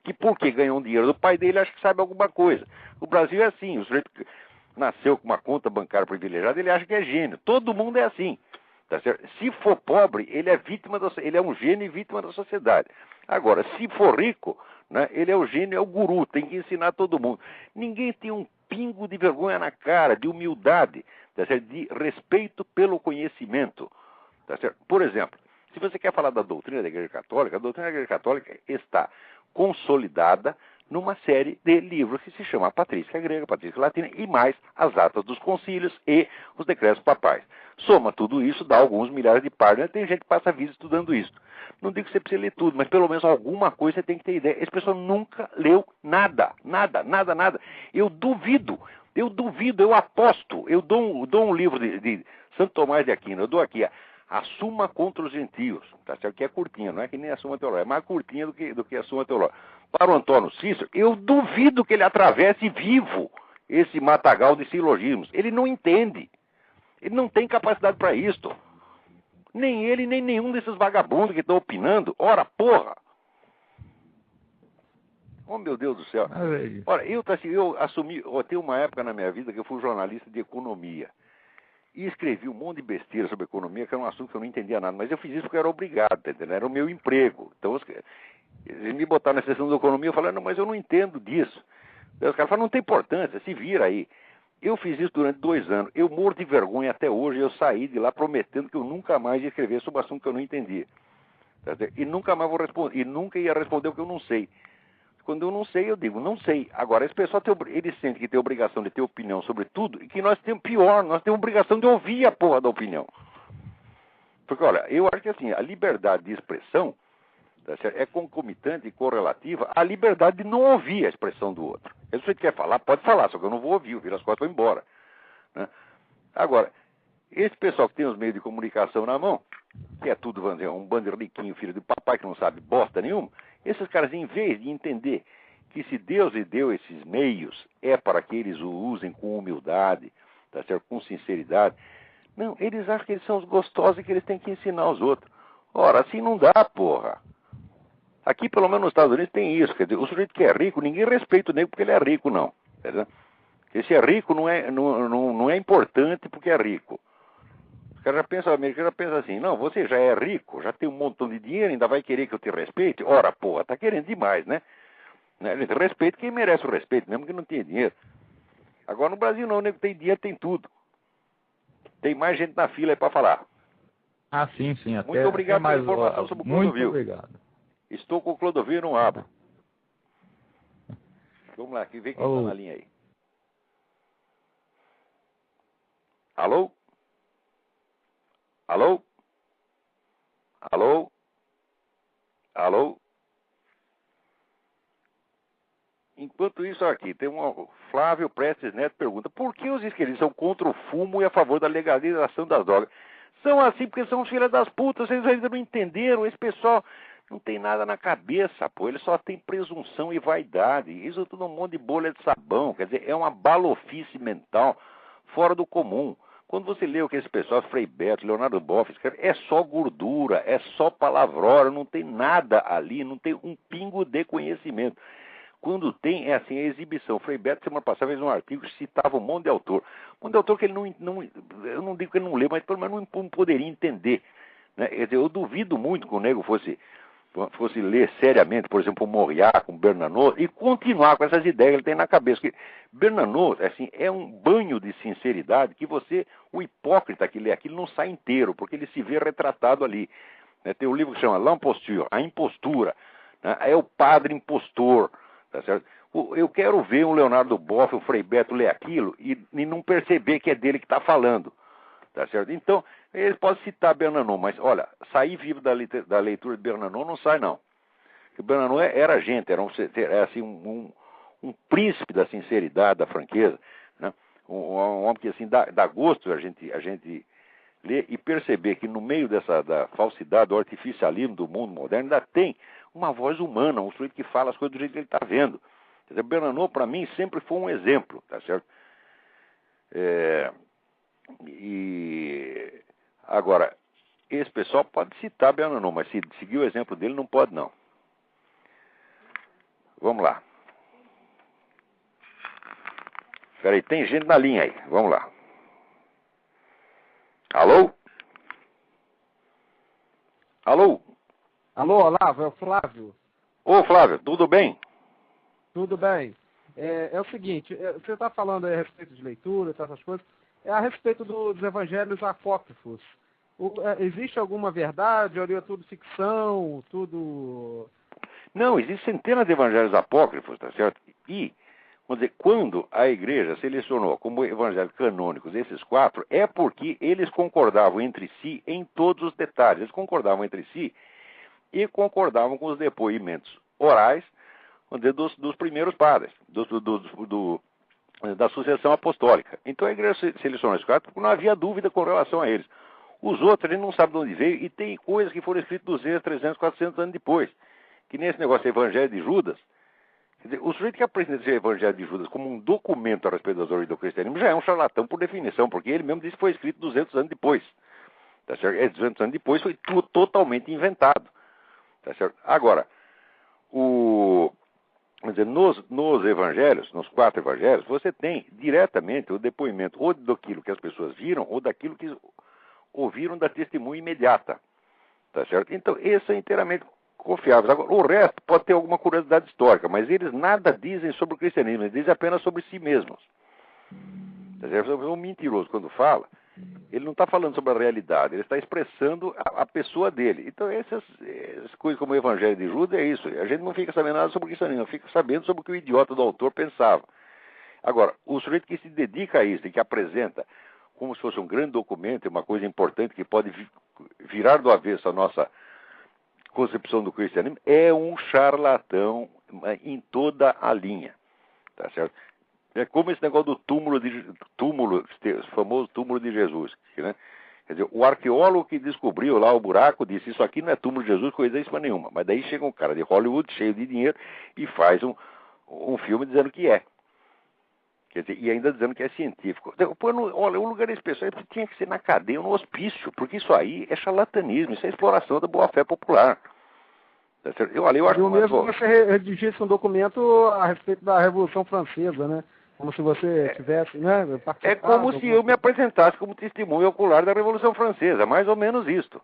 Que porque ganhou um dinheiro do pai dele, acha que sabe alguma coisa. O Brasil é assim, o sujeito nasceu com uma conta bancária privilegiada, ele acha que é gênio. Todo mundo é assim. Tá certo? Se for pobre, ele é ele é um gênio e vítima da sociedade. Agora, se for rico, né, ele é o gênio, é o guru, tem que ensinar todo mundo. Ninguém tem um pingo de vergonha na cara, de humildade, tá certo? De respeito pelo conhecimento. Tá certo? Por exemplo, se você quer falar da doutrina da Igreja Católica, a doutrina da Igreja Católica está consolidada numa série de livros que se chama a Patrística Grega, a Patrística Latina, e mais as atas dos concílios e os decretos papais. Soma tudo isso, dá alguns milhares de páginas. Tem gente que passa a vida estudando isso. Não digo que você precisa ler tudo, mas pelo menos alguma coisa você tem que ter ideia. Esse pessoal nunca leu nada. Eu duvido, eu aposto. Eu dou um livro de Santo Tomás de Aquino, eu dou aqui a Suma contra os Gentios, tá certo? Que é curtinha, não é que nem a Suma Teológica, é mais curtinha do que a Suma Teológica. Para o Antônio Cícero, eu duvido que ele atravesse vivo esse matagal de silogismos. Ele não entende. Ele não tem capacidade para isso. Nem ele, nem nenhum desses vagabundos que estão opinando. Ora, porra! Oh, meu Deus do céu. Ora, eu tenho uma época na minha vida que eu fui jornalista de economia. E escrevi um monte de besteira sobre economia, que era um assunto que eu não entendia nada. Mas eu fiz isso porque eu era obrigado, tá entendendo? Era o meu emprego. Então, eles me botaram na sessão da economia, eu falei, não, mas eu não entendo disso. Aí os caras falaram, não tem importância, se vira aí. Eu fiz isso durante 2 anos. Eu morro de vergonha até hoje. Eu saí de lá prometendo que eu nunca mais ia escrever sobre assunto que eu não entendia. Tá certo? E nunca mais vou responder. E nunca ia responder o que eu não sei. Quando eu não sei, eu digo, não sei. Agora, esse pessoal, eles sentem que tem obrigação de ter opinião sobre tudo e que nós temos pior, nós temos obrigação de ouvir a porra da opinião. Porque, olha, eu acho que assim, a liberdade de expressão, tá certo, é concomitante e correlativa à liberdade de não ouvir a expressão do outro. Se você quer falar, pode falar, só que eu não vou ouvir, eu viro as costas e vou embora. Né? Agora, esse pessoal que tem os meios de comunicação na mão, que é tudo, vamos dizer, um banderliquinho, filho do papai, que não sabe bosta nenhuma, esses caras, em vez de entender que se Deus lhe deu esses meios, é para que eles o usem com humildade, tá certo? Com sinceridade, não, eles acham que eles são os gostosos e que eles têm que ensinar os outros. Ora, assim não dá, porra. Aqui, pelo menos nos Estados Unidos, tem isso. Quer dizer, o sujeito que é rico, ninguém respeita o nego porque ele é rico, não. Entendeu? Esse é rico não é importante porque é rico. O cara o americano já pensa assim, não, você já é rico, já tem um montão de dinheiro, ainda vai querer que eu te respeite? Ora, porra, tá querendo demais, né? Respeito quem merece o respeito, mesmo que não tenha dinheiro. Agora no Brasil não, o nego tem dinheiro, tem tudo. Tem mais gente na fila aí para falar. Ah, sim, até. Muito obrigado pela informação sobre o Clodovil. Muito obrigado. Estou com o Clodovil e não abro. Vamos lá, vê quem está na linha aí. Alô? Alô? Alô? Alô? Enquanto isso aqui, tem um Flávio Prestes Neto pergunta, por que os esquerdistas são contra o fumo e a favor da legalização das drogas? São assim porque são filhas das putas, vocês ainda não entenderam, esse pessoal não tem nada na cabeça, pô, ele só tem presunção e vaidade, isso tudo é um monte de bolha de sabão, quer dizer, é uma balofice mental fora do comum. Quando você lê o que esse pessoal, Frei Beto, Leonardo Boff, escreve, é só gordura, é só palavrora, não tem nada ali, não tem um pingo de conhecimento. Quando tem, é assim, a exibição. O Frei Beto, semana passada, fez um artigo que citava um monte de autor. Um monte de autor que ele eu não digo que ele não lê, mas pelo menos não poderia entender. Né? Quer dizer, eu duvido muito que o nego fosse ler seriamente, por exemplo, o Moriá, com o Bernanos, e continuar com essas ideias que ele tem na cabeça. Que Bernanos, assim, é um banho de sinceridade que o hipócrita que lê aquilo não sai inteiro, porque ele se vê retratado ali. Né? Tem um livro que chama L'Imposture, a impostura. Né? É o padre impostor. Tá certo? Eu quero ver um Leonardo Boff, o Frei Beto ler aquilo e não perceber que é dele que está falando. Tá certo? Então, ele pode citar Bernanos, mas olha, sair vivo da leitura de Bernanos não sai, não. Porque Bernanos era gente, era assim, um príncipe da sinceridade, da franqueza. Né? Um homem que assim, dá gosto a gente ler e perceber que no meio da falsidade, do artificialismo do mundo moderno, ainda tem uma voz humana, um sujeito que fala as coisas do jeito que ele está vendo. Quer dizer, Bernanos, para mim, sempre foi um exemplo, tá certo? E agora, esse pessoal pode citar Bernanos, mas se seguir o exemplo dele, não pode, não. Vamos lá. Peraí, tem gente na linha aí, vamos lá. Alô? Alô? Alô, Olavo, é o Flávio. Ô, Flávio, tudo bem? Tudo bem? é o seguinte, você está falando aí a respeito de leitura, essas coisas, é a respeito dos evangelhos apócrifos. Existe alguma verdade, ou é tudo ficção, tudo... Não, existem centenas de evangelhos apócrifos, tá certo? E, vamos dizer, quando a igreja selecionou como evangelhos canônicos esses 4, é porque eles concordavam entre si em todos os detalhes. Eles concordavam entre si e concordavam com os depoimentos orais, vamos dizer, dos primeiros padres, da sucessão apostólica. Então a igreja selecionou esses 4 porque não havia dúvida com relação a eles. Os outros, ele não sabe de onde veio, e tem coisas que foram escritas 200, 300, 400 anos depois. Que nesse negócio do Evangelho de Judas, quer dizer, o sujeito que apresenta esse Evangelho de Judas como um documento a respeito das origens do cristianismo já é um charlatão por definição, porque ele mesmo disse que foi escrito 200 anos depois. Tá certo? 200 anos depois foi totalmente inventado. Tá certo? Agora, vamos dizer, nos evangelhos, nos 4 evangelhos, você tem diretamente o depoimento ou daquilo que as pessoas viram ou daquilo que ouviram da testemunha imediata. Tá certo? Então, esses são inteiramente confiáveis. Agora, o resto pode ter alguma curiosidade histórica, mas eles nada dizem sobre o cristianismo, eles dizem apenas sobre si mesmos. Tá certo? Um mentiroso, quando fala, ele não está falando sobre a realidade, ele está expressando a pessoa dele. Então, essas coisas como o Evangelho de Judas é isso. A gente não fica sabendo nada sobre o cristianismo, fica sabendo sobre o que o idiota do autor pensava. Agora, o sujeito que se dedica a isso e que apresenta como se fosse um grande documento, uma coisa importante que pode virar do avesso a nossa concepção do cristianismo, é um charlatão em toda a linha. Tá certo? É como esse negócio do túmulo, o famoso túmulo de Jesus. Né? Quer dizer, o arqueólogo que descobriu lá o buraco disse, isso aqui não é túmulo de Jesus, coisa isso nenhuma. Mas daí chega um cara de Hollywood cheio de dinheiro e faz um filme dizendo que é. Quer dizer, e ainda dizendo que é científico. Olha, o lugar desse pessoal tinha que ser na cadeia ou no hospício, porque isso aí é charlatanismo, isso é exploração da boa-fé popular. Eu acho mesmo que você redigisse um documento a respeito da Revolução Francesa, né? Como se você tivesse, né? É como se eu me apresentasse como testemunho ocular da Revolução Francesa, mais ou menos isto.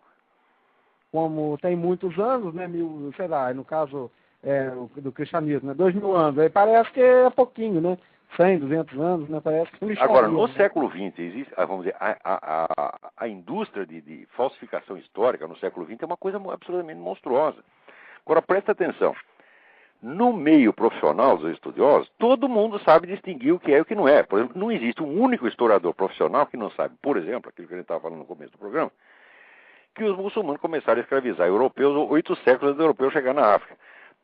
Como tem muitos anos, né? Sei lá, no caso do cristianismo, né? 2000 anos, aí parece que é pouquinho, né? 100, 200 anos, né? Parece que agora, no século XX, existe, vamos dizer, a indústria de falsificação histórica no século XX é uma coisa absolutamente monstruosa. Agora, presta atenção. No meio profissional dos estudiosos, todo mundo sabe distinguir o que é e o que não é. Por exemplo, não existe um único historiador profissional que não sabe, por exemplo, aquilo que a gente estava falando no começo do programa, que os muçulmanos começaram a escravizar europeus 8 séculos antes do europeu chegar na África.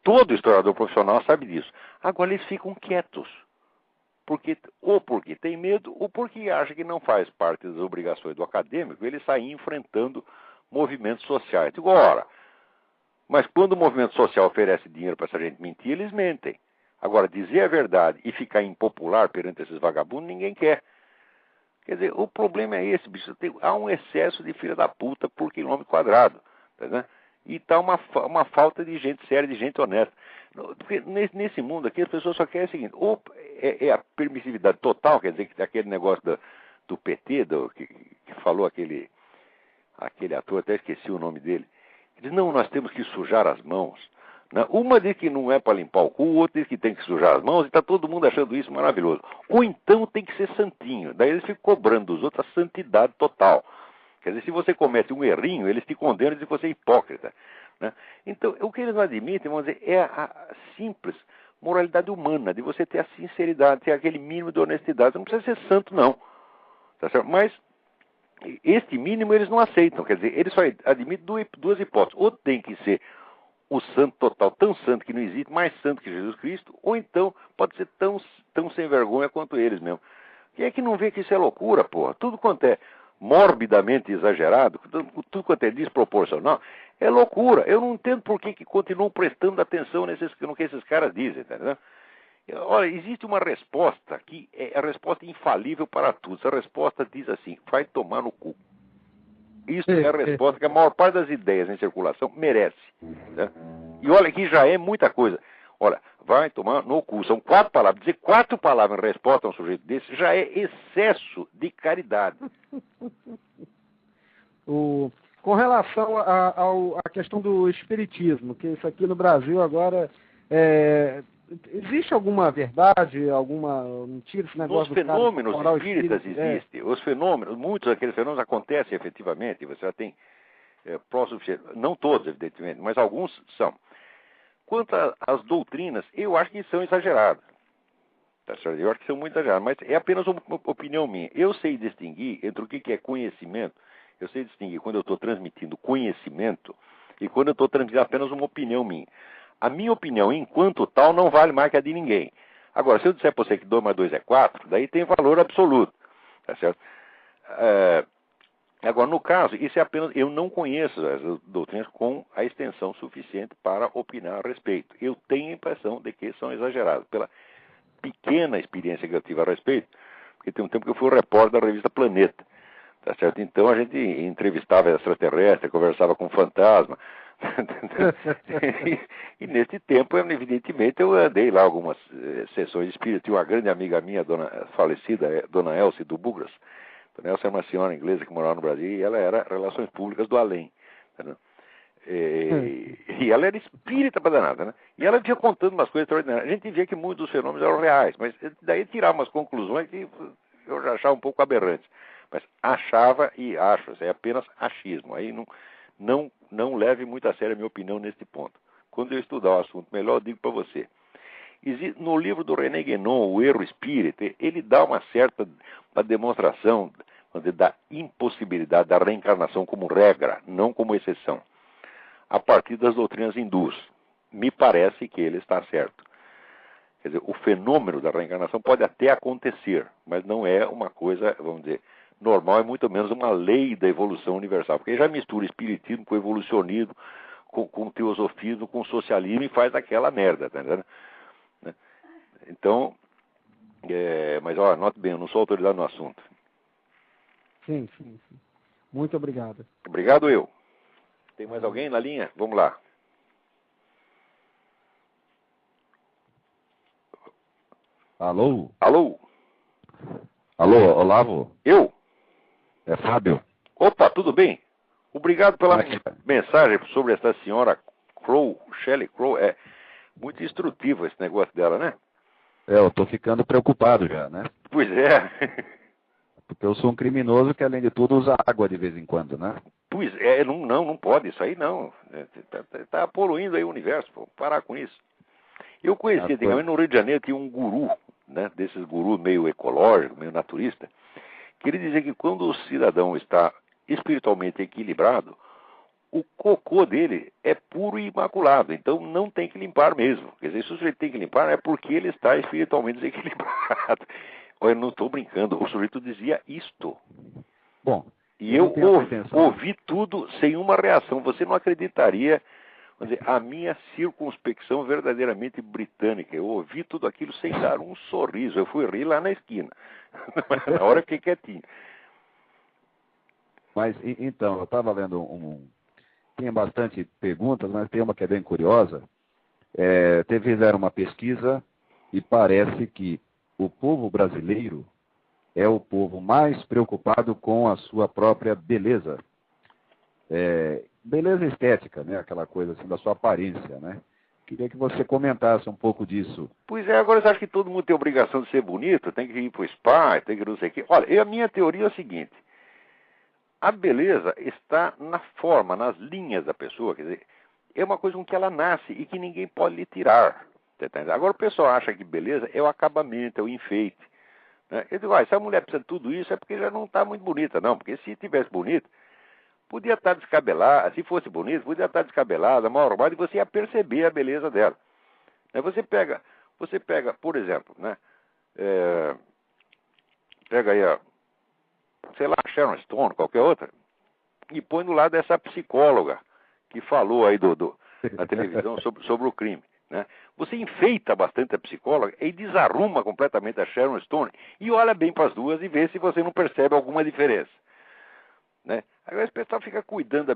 Todo historiador profissional sabe disso. Agora, eles ficam quietos. Porque tem medo, ou porque acha que não faz parte das obrigações do acadêmico, ele sai enfrentando movimentos sociais. Digo, ora, mas quando o movimento social oferece dinheiro para essa gente mentir, eles mentem. Agora, dizer a verdade e ficar impopular perante esses vagabundos, ninguém quer. Quer dizer, o problema é esse, bicho. Há um excesso de filha da puta por quilômetro quadrado. Tá, né? E está uma falta de gente séria, de gente honesta. Porque nesse mundo aqui, as pessoas só querem o seguinte, ou é a permissividade total, quer dizer, que aquele negócio do PT, que falou aquele ator, até esqueci o nome dele, que diz, não, nós temos que sujar as mãos. Né? Uma diz que não é para limpar o cu, o outro diz que tem que sujar as mãos, e está todo mundo achando isso maravilhoso. Ou então tem que ser santinho, daí eles ficam cobrando dos outros a santidade total. Quer dizer, se você comete um errinho, eles te condenam e dizem que você é hipócrita. Né? Então, o que eles não admitem, vamos dizer, é a simples moralidade humana, de você ter a sinceridade, ter aquele mínimo de honestidade. Você não precisa ser santo, não. Tá certo? Mas, este mínimo eles não aceitam. Quer dizer, eles só admitem duas hipóteses. Ou tem que ser o santo total, tão santo que não existe, mais santo que Jesus Cristo, ou então pode ser tão sem vergonha quanto eles mesmo. Quem é que não vê que isso é loucura, porra? Tudo quanto é morbidamente exagerado, tudo quanto é desproporcional, é loucura. Eu não entendo por que continuam prestando atenção no que esses caras dizem, entendeu? Olha, existe uma resposta que é a resposta infalível para tudo. Essa resposta diz assim, vai tomar no cu. Isso é a resposta que a maior parte das ideias em circulação merece. Né? E olha que já é muita coisa. Olha, vai tomar no cu. São 4 palavras. Dizer 4 palavras em resposta a um sujeito desse já é excesso de caridade. Com relação à questão do espiritismo, que isso aqui no Brasil agora existe alguma verdade, alguma mentira, esse negócio Os fenômenos espíritas existem. Os fenômenos, muitos daqueles fenômenos acontecem efetivamente, você já tem próximo, não todos, evidentemente, mas alguns são. Quanto às doutrinas, eu acho que são exageradas. Tá certo? Eu acho que são muito exageradas, mas é apenas uma opinião minha. Eu sei distinguir entre o que é conhecimento, eu sei distinguir quando eu estou transmitindo conhecimento e quando eu estou transmitindo apenas uma opinião minha. A minha opinião, enquanto tal, não vale mais que a de ninguém. Agora, se eu disser para você que 2 mais 2 é 4, daí tem valor absoluto. Tá certo? Agora, no caso, isso é apenas... Eu não conheço as doutrinas com a extensão suficiente para opinar a respeito. Eu tenho a impressão de que são exageradas. Pela pequena experiência que eu tive a respeito, porque tem um tempo que eu fui repórter da revista Planeta. Tá certo? Então a gente entrevistava extraterrestre, conversava com fantasma. e nesse tempo, evidentemente, eu andei lá algumas sessões espíritas. Tinha uma grande amiga minha, falecida, Dona Elsie do Bugras. Dona Elsie era uma senhora inglesa que morava no Brasil e ela era Relações Públicas do Além. Tá, e ela era espírita para danada, né? E ela vinha contando umas coisas extraordinárias. A gente via que muitos dos fenômenos eram reais, mas daí tirava umas conclusões que eu já achava um pouco aberrantes. Mas achava e acho, é apenas achismo. Aí não leve muito a sério a minha opinião nesse ponto. Quando eu estudar o assunto melhor, eu digo para você. No livro do René Guénon, O Erro Espírita, ele dá uma demonstração da impossibilidade da reencarnação como regra, não como exceção, a partir das doutrinas hindus. Me parece que ele está certo. Quer dizer, o fenômeno da reencarnação pode até acontecer, mas não é uma coisa, vamos dizer, normal, é muito menos uma lei da evolução universal, porque já mistura espiritismo com evolucionismo, com teosofismo, com socialismo e faz aquela merda, tá entendendo? Então, mas ó, note bem, eu não sou autoridade no assunto. Sim. Muito obrigado. Obrigado eu. Tem mais alguém na linha? Vamos lá. Alô? Alô? Alô, Olavo? Eu? É Fábio. Opa, tudo bem? Obrigado pela mensagem sobre essa senhora Crow, Shelley Crow. É muito instrutivo esse negócio dela, né? Eu tô ficando preocupado já, né? Pois é. Porque eu sou um criminoso que, além de tudo, usa água de vez em quando, né? Pois é, não pode, isso aí não. Tá poluindo aí o universo, pô. Parar com isso. Eu conheci antigamente no Rio de Janeiro, tinha um guru, né? Desses gurus meio ecológico, meio naturista, que ele dizia que quando o cidadão está espiritualmente equilibrado, o cocô dele é puro e imaculado, então não tem que limpar mesmo. Quer dizer, se o sujeito tem que limpar, é porque ele está espiritualmente desequilibrado. Olha, eu não estou brincando, o sujeito dizia isto. Bom, e eu ouvi tudo sem uma reação. Você não acreditaria, vamos dizer, a minha circunspecção verdadeiramente britânica. Eu ouvi tudo aquilo sem dar um sorriso. Eu fui rir lá na esquina. Na hora eu fiquei quietinho. Mas, então, eu estava lendo Tinha bastante perguntas, mas tem uma que é bem curiosa. Fizeram uma pesquisa e parece que o povo brasileiro é o povo mais preocupado com a sua própria beleza. Beleza estética, né? Aquela coisa assim da sua aparência, né? Queria que você comentasse um pouco disso. Pois é, agora você acha que todo mundo tem a obrigação de ser bonito? Tem que ir para o spa, tem que não sei o quê. Olha, a minha teoria é a seguinte. A beleza está na forma, nas linhas da pessoa. Quer dizer, é uma coisa com que ela nasce e que ninguém pode lhe tirar. Agora o pessoal acha que beleza é o acabamento, é o enfeite. Né? Eu digo, se a mulher precisa de tudo isso é porque já não está muito bonita, não. Porque se estivesse bonita, podia estar descabelada. Se fosse bonita, podia estar descabelada, mal arrumada, e você ia perceber a beleza dela. Você pega, por exemplo, né? Pega aí sei lá, Sharon Stone, qualquer outra, e põe do lado dessa psicóloga que falou aí na televisão sobre o crime. Né? Você enfeita bastante a psicóloga e desarruma completamente a Sharon Stone e olha bem para as duas e vê se você não percebe alguma diferença. Né? Agora esse pessoal fica cuidando da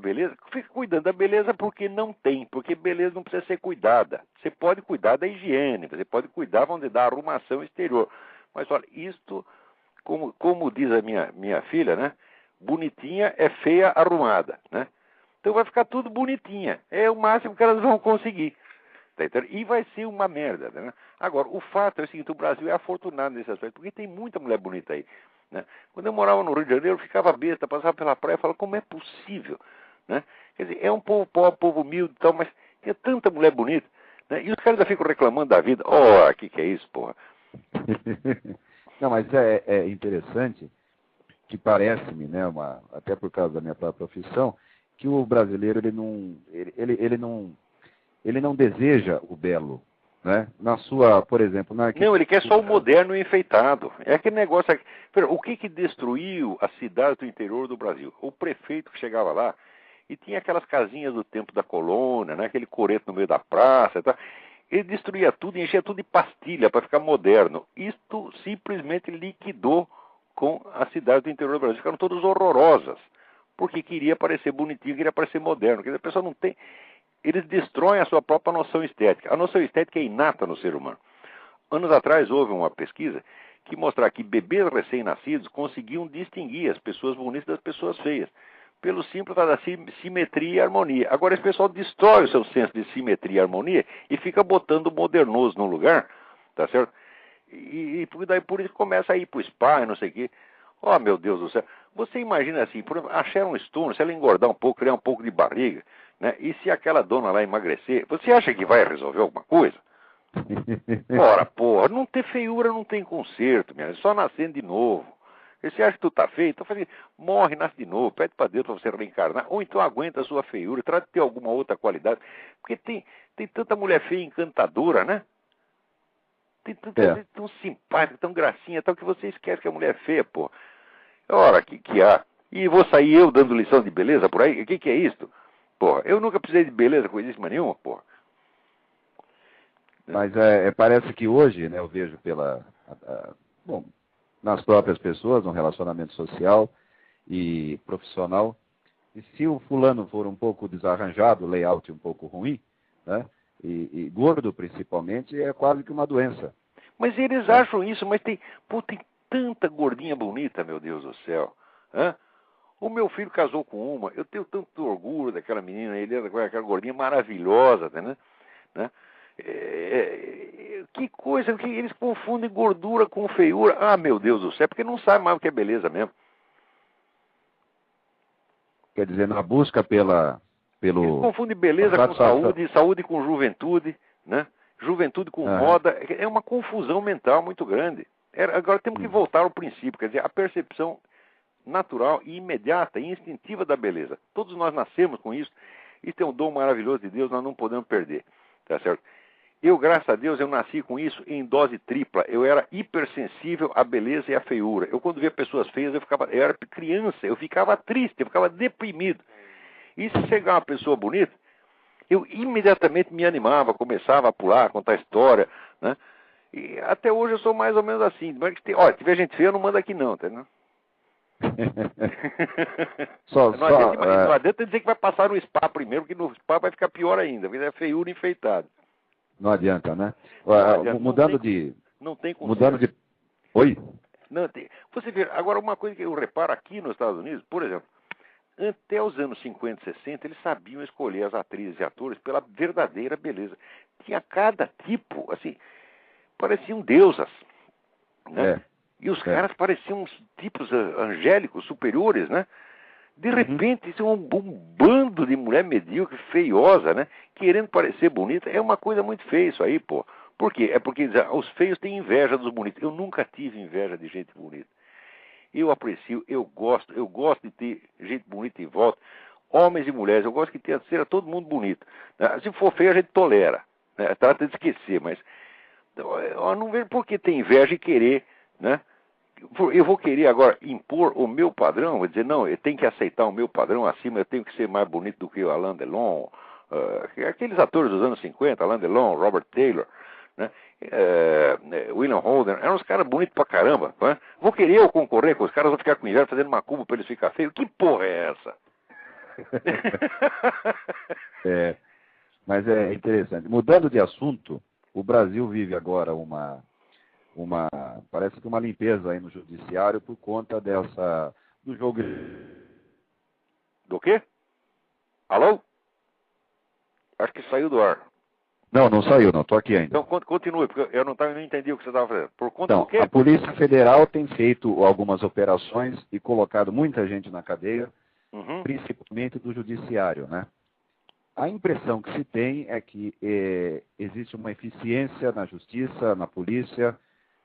beleza porque não tem, porque beleza não precisa ser cuidada. Você pode cuidar da higiene, você pode cuidar, vamos dizer, da arrumação exterior. Mas olha, isto... Como diz a minha filha, né? Bonitinha é feia arrumada, né? Então vai ficar tudo bonitinha. É o máximo que elas vão conseguir. Tá entendendo? E vai ser uma merda, né? Agora, o fato é o seguinte, o Brasil é afortunado nesse aspecto, porque tem muita mulher bonita aí, né? Quando eu morava no Rio de Janeiro, eu ficava besta, passava pela praia e falava, como é possível, né? Quer dizer, é um povo pobre, povo humilde e tal, mas tem tanta mulher bonita, né? E os caras ainda ficam reclamando da vida. Oh, que é isso, porra? Não, mas é interessante que parece-me, né, até por causa da minha própria profissão, que o brasileiro ele não deseja o belo, né? Na sua, por exemplo, não, ele quer só o moderno e enfeitado. É aquele negócio. O que destruiu a cidade do interior do Brasil? O prefeito que chegava lá e tinha aquelas casinhas do tempo da colônia, né? Aquele coreto no meio da praça e tal. Ele destruía tudo e enchia tudo de pastilha para ficar moderno. Isto simplesmente liquidou com a cidade do interior do Brasil. Ficaram todas horrorosas, porque queria parecer bonitinho, queria parecer moderno. Quer dizer, a pessoa não tem... Eles destroem a sua própria noção estética. A noção estética é inata no ser humano. Anos atrás houve uma pesquisa que mostrava que bebês recém-nascidos conseguiam distinguir as pessoas bonitas das pessoas feias, pelo simples da simetria e harmonia. Agora esse pessoal destrói o seu senso de simetria e harmonia e fica botando o modernoso no lugar, tá certo? E daí por isso começa a ir pro spa e não sei o quê. Oh, meu Deus do céu. Você imagina assim, por exemplo, a Sharon Stone, se ela engordar um pouco, criar um pouco de barriga, né? E se aquela dona lá emagrecer, você acha que vai resolver alguma coisa? Ora, porra, não ter feiura não tem conserto, minha, é só nascendo de novo. E você acha que tu tá feio? Então morre, nasce de novo, pede pra Deus pra você reencarnar, ou então aguenta a sua feiura, trata de ter alguma outra qualidade, porque tem tanta mulher feia encantadora, né? Tem tanta gente tão simpática, tão gracinha, tal, que você esquece que a mulher é feia, pô. Ora, que há? E vou sair eu dando lição de beleza por aí? O que é isso? Porra, eu nunca precisei de beleza coisíssima nenhuma, porra. Mas parece que hoje, né, eu vejo bom, nas próprias pessoas, no relacionamento social e profissional, e se o fulano for um pouco desarranjado, o layout um pouco ruim, né, e gordo principalmente, é quase que uma doença. Mas eles acham isso, mas tem tanta gordinha bonita, meu Deus do céu. Hã? O meu filho casou com uma, eu tenho tanto orgulho daquela menina, ele era aquela gordinha maravilhosa, né? Que coisa, que eles confundem gordura com feiura. Ah, meu Deus do céu, porque não sabe mais o que é beleza mesmo. Quer dizer, na busca pelo... Eles confundem beleza com saúde, saúde com juventude, né? Juventude com moda. É uma confusão mental muito grande. Agora temos que voltar ao princípio, quer dizer, a percepção natural e imediata e instintiva da beleza. Todos nós nascemos com isso. Isso é um dom maravilhoso de Deus, nós não podemos perder. Tá certo? Eu, graças a Deus, eu nasci com isso em dose tripla. Eu era hipersensível à beleza e à feiura. Eu, quando via pessoas feias, eu era criança, eu ficava triste, eu ficava deprimido. E se chegar uma pessoa bonita, eu imediatamente me animava, começava a pular, a contar história, né? E até hoje eu sou mais ou menos assim. Olha, se tiver gente feia, não manda aqui não, entendeu? Não adianta dizer que vai passar no spa primeiro, porque no spa vai ficar pior ainda, porque é feiura enfeitada. Não adianta, né? Não adianta. Não tem mudando de... Oi? Não, você vê, agora uma coisa que eu reparo aqui nos Estados Unidos, por exemplo, até os anos 50 e 60, eles sabiam escolher as atrizes e atores pela verdadeira beleza. Tinha cada tipo, assim, pareciam deusas, né? E os caras pareciam uns tipos angélicos, superiores, né? De repente, isso é um bando de mulher medíocre, feiosa, né? Querendo parecer bonita. É uma coisa muito feia isso aí, pô. Por quê? É porque os feios têm inveja dos bonitos. Eu nunca tive inveja de gente bonita. Eu aprecio, eu gosto de ter gente bonita em volta. Homens e mulheres, eu gosto que seja todo mundo bonito. Se for feio, a gente tolera, né? Trata de esquecer, mas eu não vejo por que ter inveja e querer, né? Eu vou querer agora impor o meu padrão, vou dizer, não, eu tenho que aceitar o meu padrão acima, eu tenho que ser mais bonito do que o Alain Delon, aqueles atores dos anos 50, Alain Delon, Robert Taylor, né? William Holden, eram uns caras bonitos pra caramba, né? Vou querer eu concorrer com os caras, vou ficar com inveja fazendo uma cuba pra eles ficarem feios, que porra é essa? Mas é interessante. Mudando de assunto, o Brasil vive agora parece que uma limpeza aí no judiciário por conta do jogo. Do quê? Alô? Acho que saiu do ar. Não saiu, não. Estou aqui ainda. Então, continue, porque eu não entendi o que você estava fazendo. Por conta Então, do quê? a Polícia Federal tem feito algumas operações e colocado muita gente na cadeia, principalmente do judiciário, né? A impressão que se tem é que existe uma eficiência na justiça, na polícia,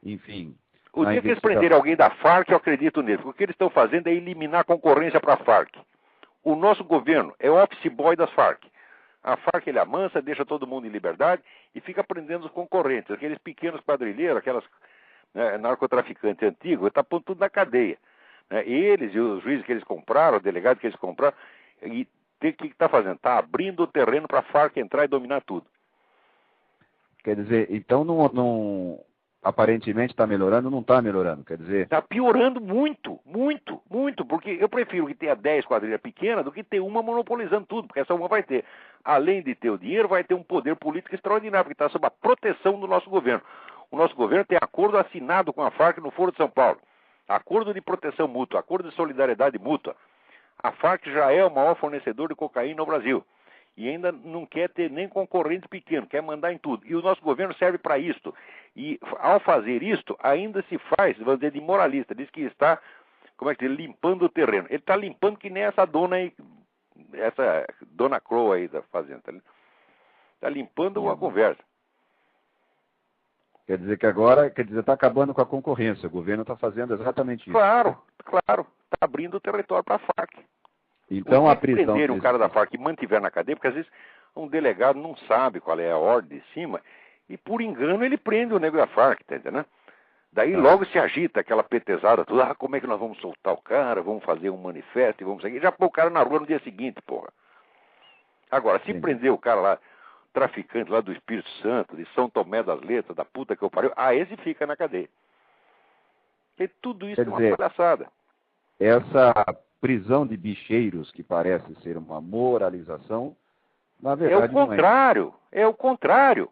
enfim. O dia que eles prenderem alguém da Farc, eu acredito neles. Porque o que eles estão fazendo é eliminar a concorrência para a Farc. O nosso governo é o office boy das Farc. A Farc ele amansa, deixa todo mundo em liberdade e fica prendendo os concorrentes. Aqueles pequenos quadrilheiros, aquelas narcotraficantes antigos, está pondo tudo na cadeia. Né? Eles e os juízes que eles compraram, os delegados que eles compraram, e o que está fazendo? Está abrindo o terreno para a Farc entrar e dominar tudo. Quer dizer, então aparentemente está melhorando, não está melhorando, quer dizer... Está piorando muito, muito, muito, porque eu prefiro que tenha 10 quadrilhas pequenas do que ter uma monopolizando tudo, porque essa uma vai ter, além de ter o dinheiro, vai ter um poder político extraordinário, porque está sob a proteção do nosso governo. O nosso governo tem acordo assinado com a Farc no Foro de São Paulo, acordo de proteção mútua, acordo de solidariedade mútua. A Farc já é o maior fornecedor de cocaína no Brasil. E ainda não quer ter nem concorrente pequeno, quer mandar em tudo. E o nosso governo serve para isto. E ao fazer isto, ainda se faz, vamos dizer, de moralista. Diz que está, limpando o terreno. Ele está limpando que nem essa dona aí, essa dona Crow aí da fazenda. Está limpando uma conversa. Quer dizer que agora, está acabando com a concorrência. O governo está fazendo exatamente isso. Claro. Está abrindo o território para a Farc. Então a prisão... prender um cara da Farc e mantiver na cadeia, porque às vezes um delegado não sabe qual é a ordem de cima, e por engano ele prende o nego da Farc, tá entendendo? Daí logo se agita aquela petezada, tudo, como é que nós vamos soltar o cara, vamos fazer um manifesto, e vamos seguir. Já pôr o cara na rua no dia seguinte, porra. Agora, se prender o cara lá, traficante lá do Espírito Santo, de São Tomé das Letras, da puta que eu pariu, esse fica na cadeia. E tudo isso é uma palhaçada. Essa prisão de bicheiros, que parece ser uma moralização, na verdade não é. É o contrário.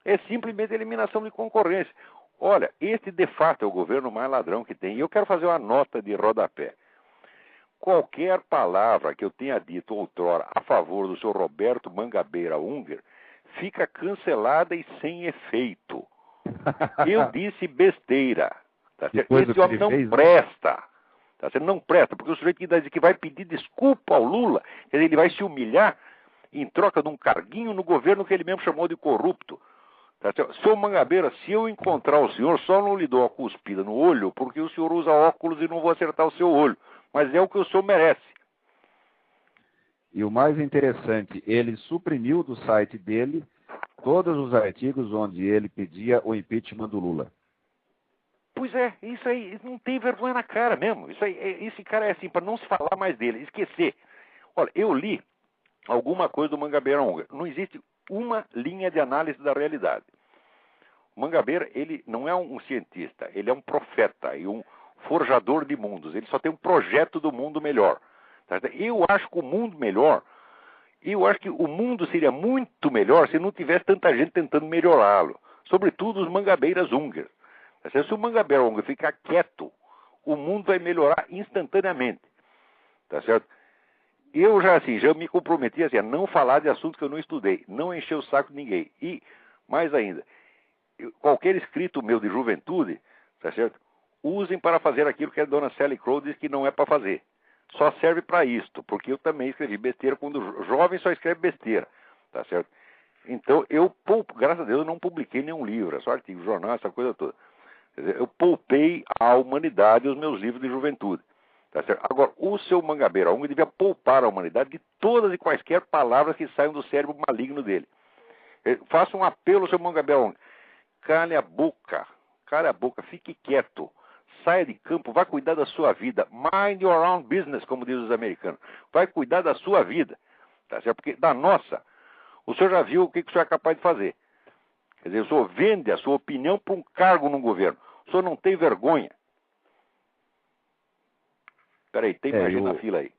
É simplesmente eliminação de concorrência. Olha, este de fato é o governo mais ladrão que tem. E eu quero fazer uma nota de rodapé. Qualquer palavra que eu tenha dito outrora a favor do senhor Roberto Mangabeira Unger fica cancelada e sem efeito. Eu disse besteira. Tá certo? Esse homem não presta. Você não presta, porque o sujeito que vai pedir desculpa ao Lula, quer dizer, ele vai se humilhar em troca de um carguinho no governo que ele mesmo chamou de corrupto. Tá certo? Seu Mangabeira, se eu encontrar o senhor, só não lhe dou uma cuspida no olho, porque o senhor usa óculos e não vou acertar o seu olho. Mas é o que o senhor merece. E o mais interessante, ele suprimiu do site dele todos os artigos onde ele pedia o impeachment do Lula. Pois é, isso aí, não tem vergonha na cara mesmo. Isso aí, esse cara é assim, para não se falar mais dele, esquecer. Olha, eu li alguma coisa do Mangabeira Unger. Não existe uma linha de análise da realidade. O Mangabeira, ele não é um cientista, ele é um profeta e um forjador de mundos. Ele só tem um projeto do mundo melhor. Eu acho que o mundo melhor, eu acho que o mundo seria muito melhor se não tivesse tanta gente tentando melhorá-lo. Sobretudo os Mangabeiras Unger. Se o Mangabeira Unger ficar quieto, o mundo vai melhorar instantaneamente. Tá certo? Eu já me comprometi a não falar de assuntos que eu não estudei, não encher o saco de ninguém. E, mais ainda, qualquer escrito meu de juventude, tá certo? Usem para fazer aquilo que a dona Sally Crow diz que não é para fazer. Só serve para isto, porque eu também escrevi besteira quando jovem só escreve besteira, tá certo? Então, graças a Deus, eu não publiquei nenhum livro, só artigo, jornal, essa coisa toda. Eu poupei à humanidade os meus livros de juventude. Tá certo? Agora, o seu Mangabeira Unger devia poupar a humanidade de todas e quaisquer palavras que saiam do cérebro maligno dele. Faça um apelo ao seu Mangabeira Unger. Cale a boca, fique quieto. Saia de campo, vai cuidar da sua vida. Mind your own business, como dizem os americanos. Vai cuidar da sua vida. Tá certo? Porque da nossa, o senhor já viu o que o senhor é capaz de fazer. Quer dizer, o senhor vende a sua opinião para um cargo no governo. O senhor não tem vergonha. Peraí, tem mais gente na fila aí.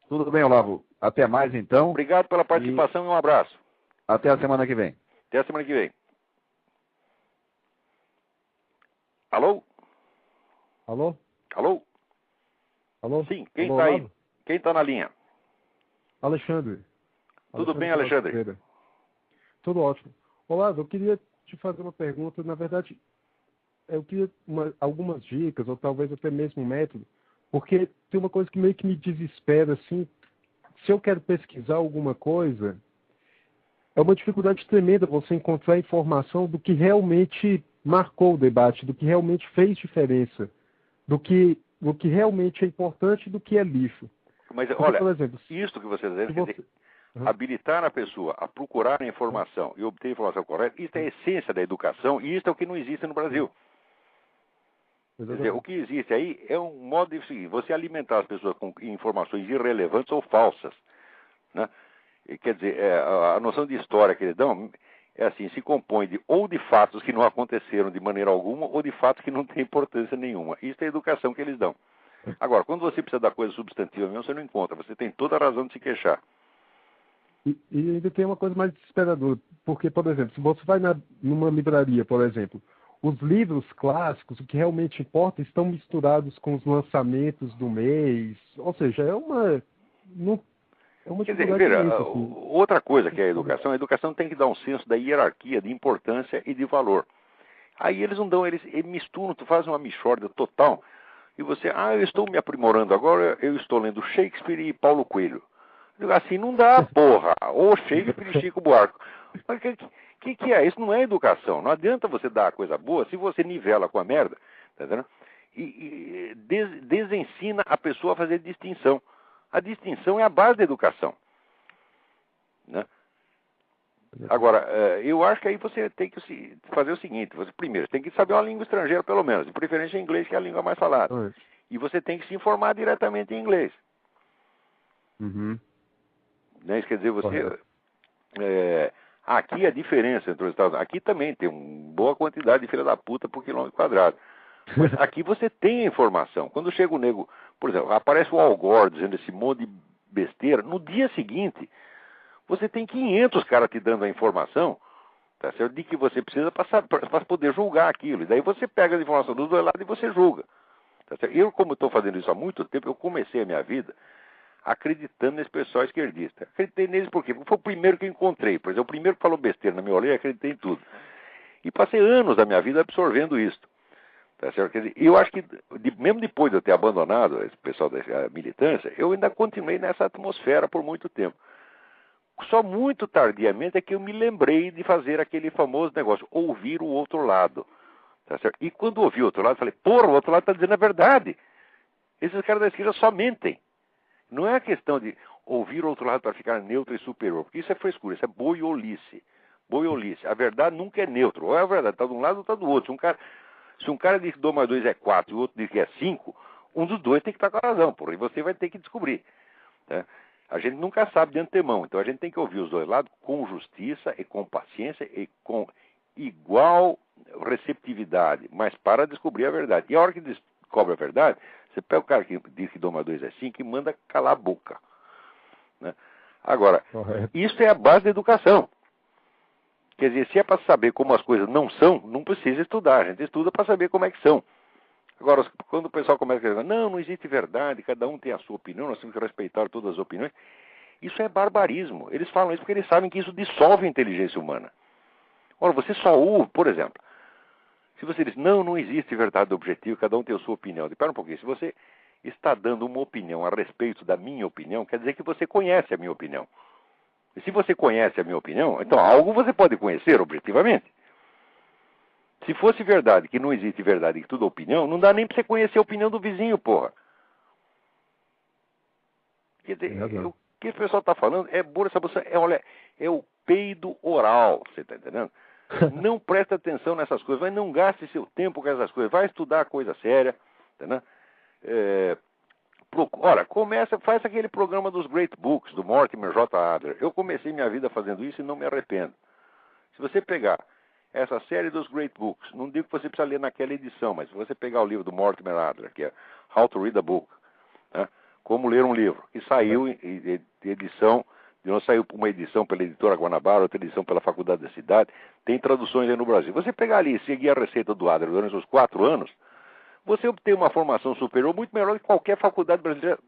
Tudo bem, Olavo. Até mais, então. Obrigado pela participação e um abraço. Até a semana que vem. Até a semana que vem. Alô? Alô? Alô? Alô? Sim, quem está aí? Quem está na linha? Alexandre. Tudo bem, Alexandre? Tudo ótimo. Olavo, eu queria te fazer uma pergunta. Na verdade, eu queria algumas dicas, ou talvez até mesmo um método, porque tem uma coisa que meio que me desespera, assim. Se eu quero pesquisar alguma coisa, é uma dificuldade tremenda você encontrar informação do que realmente marcou o debate, do que realmente fez diferença, do que realmente é importante e do que é lixo. Mas, porque, olha, por exemplo, isso que você está dizendo, quer dizer, habilitar a pessoa a procurar a informação e obter a informação correta, isso é a essência da educação e isso é o que não existe no Brasil. Quer dizer, o que existe aí é um modo de seguir, você alimentar as pessoas com informações irrelevantes ou falsas, né? Quer dizer, a noção de história que eles dão é assim, se compõe ou de fatos que não aconteceram de maneira alguma ou de fatos que não têm importância nenhuma. Isso é a educação que eles dão. Agora, quando você precisa da coisa substantiva mesmo, você não encontra. Você tem toda a razão de se queixar. E ainda tem uma coisa mais desesperadora. Porque, por exemplo, se você vai numa livraria, por exemplo, os livros clássicos, o que realmente importa, estão misturados com os lançamentos do mês. Ou seja, é uma Quer dizer, veja, outra coisa que é a educação tem que dar um senso da hierarquia, de importância e de valor. Aí eles não dão, eles misturam, tu faz uma mixórdia total, e você, eu estou me aprimorando agora, eu estou lendo Shakespeare e Paulo Coelho. Eu digo, assim não dá, porra, ou Shakespeare e Chico Buarque. Mas que é? Isso não é educação, não adianta você dar a coisa boa se você nivela com a merda, tá entendendo? E desensina a pessoa a fazer distinção. A distinção é a base da educação, né? Agora, eu acho que aí você tem que fazer o seguinte, você primeiro tem que saber uma língua estrangeira pelo menos, de preferência em inglês, que é a língua mais falada. E você tem que se informar diretamente em inglês. Uhum. Né? Isso quer dizer, você... aqui a diferença entre os Estados Unidos... Aqui também tem uma boa quantidade de filha da puta por quilômetro quadrado. Mas aqui você tem a informação. Quando chega o nego... Por exemplo, aparece o Al Gore dizendo esse monte de besteira. No dia seguinte, você tem 500 caras te dando a informação, tá certo? De que você precisa para poder julgar aquilo. E daí você pega as informações dos dois lados e você julga. Tá certo? Eu, como estou fazendo isso há muito tempo, eu comecei a minha vida acreditando nesse pessoal esquerdista. Acreditei neles por quê? Porque foi o primeiro que eu encontrei. Por exemplo, o primeiro que falou besteira na minha orelha, acreditei em tudo. E passei anos da minha vida absorvendo isso. Tá certo? Quer dizer, eu acho que, mesmo depois de eu ter abandonado esse pessoal da militância, eu ainda continuei nessa atmosfera por muito tempo. Só muito tardiamente é que eu me lembrei de fazer aquele famoso negócio, ouvir o outro lado. Tá certo? E quando ouvi o outro lado, falei, porra, o outro lado está dizendo a verdade. Esses caras da esquerda só mentem. Não é a questão de ouvir o outro lado para ficar neutro e superior, porque isso é frescura, isso é boiolice. Boiolice. A verdade nunca é neutro. Ou é a verdade, está de um lado ou está do outro. Se um cara diz que 2 mais 2 é 4 e o outro diz que é 5, um dos dois tem que estar com a razão, porra, e você vai ter que descobrir. Né? A gente nunca sabe de antemão, então a gente tem que ouvir os dois lados com justiça e com paciência e com igual receptividade, mas para descobrir a verdade. E a hora que descobre a verdade, você pega o cara que diz que 2 mais 2 é 5 e manda calar a boca. Né? Agora, isso é a base da educação. Quer dizer, se é para saber como as coisas não são, não precisa estudar. A gente estuda para saber como é que são. Agora, quando o pessoal começa a dizer, não existe verdade, cada um tem a sua opinião, nós temos que respeitar todas as opiniões, isso é barbarismo. Eles falam isso porque eles sabem que isso dissolve a inteligência humana. Ora, você só ouve, por exemplo, se você diz, não existe verdade objetiva, cada um tem a sua opinião. Espera um pouquinho, se você está dando uma opinião a respeito da minha opinião, quer dizer que você conhece a minha opinião. E se você conhece a minha opinião, então algo você pode conhecer objetivamente. Se fosse verdade que não existe verdade, que tudo é opinião, não dá nem para você conhecer a opinião do vizinho, porra. Quer dizer, o que o pessoal está falando é é o peido oral, você está entendendo? Não presta atenção nessas coisas, mas não gaste seu tempo com essas coisas, vai estudar coisa séria, entendeu? Ora, faz aquele programa dos Great Books, do Mortimer J. Adler. Eu comecei minha vida fazendo isso e não me arrependo. Se você pegar essa série dos Great Books, não digo que você precisa ler naquela edição, mas se você pegar o livro do Mortimer Adler, que é How to Read a Book, né, como ler um livro, que saiu em edição, não saiu uma edição pela editora Guanabara, outra edição pela Faculdade da Cidade, tem traduções aí no Brasil. Você pegar ali e seguir a receita do Adler durante os 4 anos, você obtém uma formação superior muito melhor que qualquer faculdade brasileira,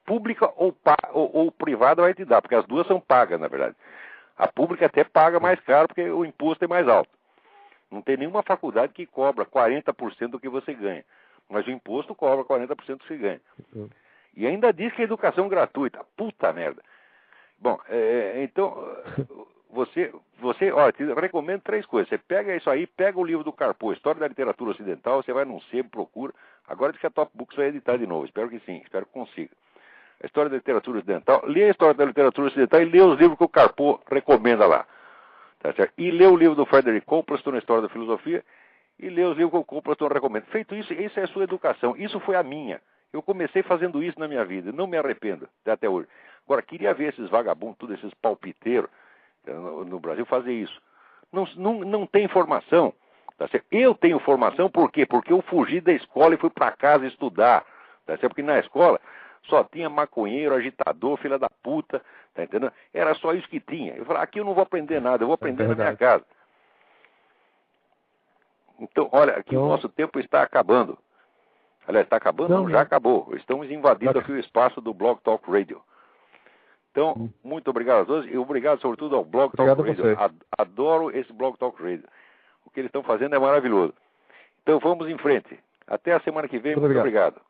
pública ou privada, vai te dar, porque as duas são pagas, na verdade. A pública até paga mais caro porque o imposto é mais alto. Não tem nenhuma faculdade que cobra 40% do que você ganha. Mas o imposto cobra 40% do que você ganha. E ainda diz que é educação gratuita. Puta merda. Bom, então, olha, te recomendo 3 coisas. Você pega isso aí, pega o livro do Carpo, História da Literatura Ocidental, você vai num sebo, procura. Agora diz que a Top Books vai editar de novo. Espero que sim, espero que consiga. A História da Literatura Ocidental. Lê a História da Literatura Ocidental e lê os livros que o Carpo recomenda lá. Tá certo? E lê o livro do Frederick Copleston na História da Filosofia e lê os livros que o Copleston recomenda. Feito isso, isso é a sua educação. Isso foi a minha. Eu comecei fazendo isso na minha vida. Não me arrependo até hoje. Agora, queria ver esses vagabundos, todos esses palpiteiros no Brasil fazer isso. Não tem formação. Tá certo? Eu tenho formação por quê? Porque eu fugi da escola e fui para casa estudar. Tá certo? Porque na escola só tinha maconheiro, agitador, filha da puta. Tá entendendo? Era só isso que tinha. Eu falei, aqui eu não vou aprender nada, eu vou aprender na minha casa. Então, olha, aqui o nosso tempo está acabando. Aliás, está acabando? Não, já acabou. Estamos invadindo aqui o espaço do Blog Talk Radio. Então, muito obrigado a todos e obrigado sobretudo ao Blog Talk Radio. Adoro esse Blog Talk Radio. O que eles estão fazendo é maravilhoso. Então, vamos em frente. Até a semana que vem. Muito obrigado.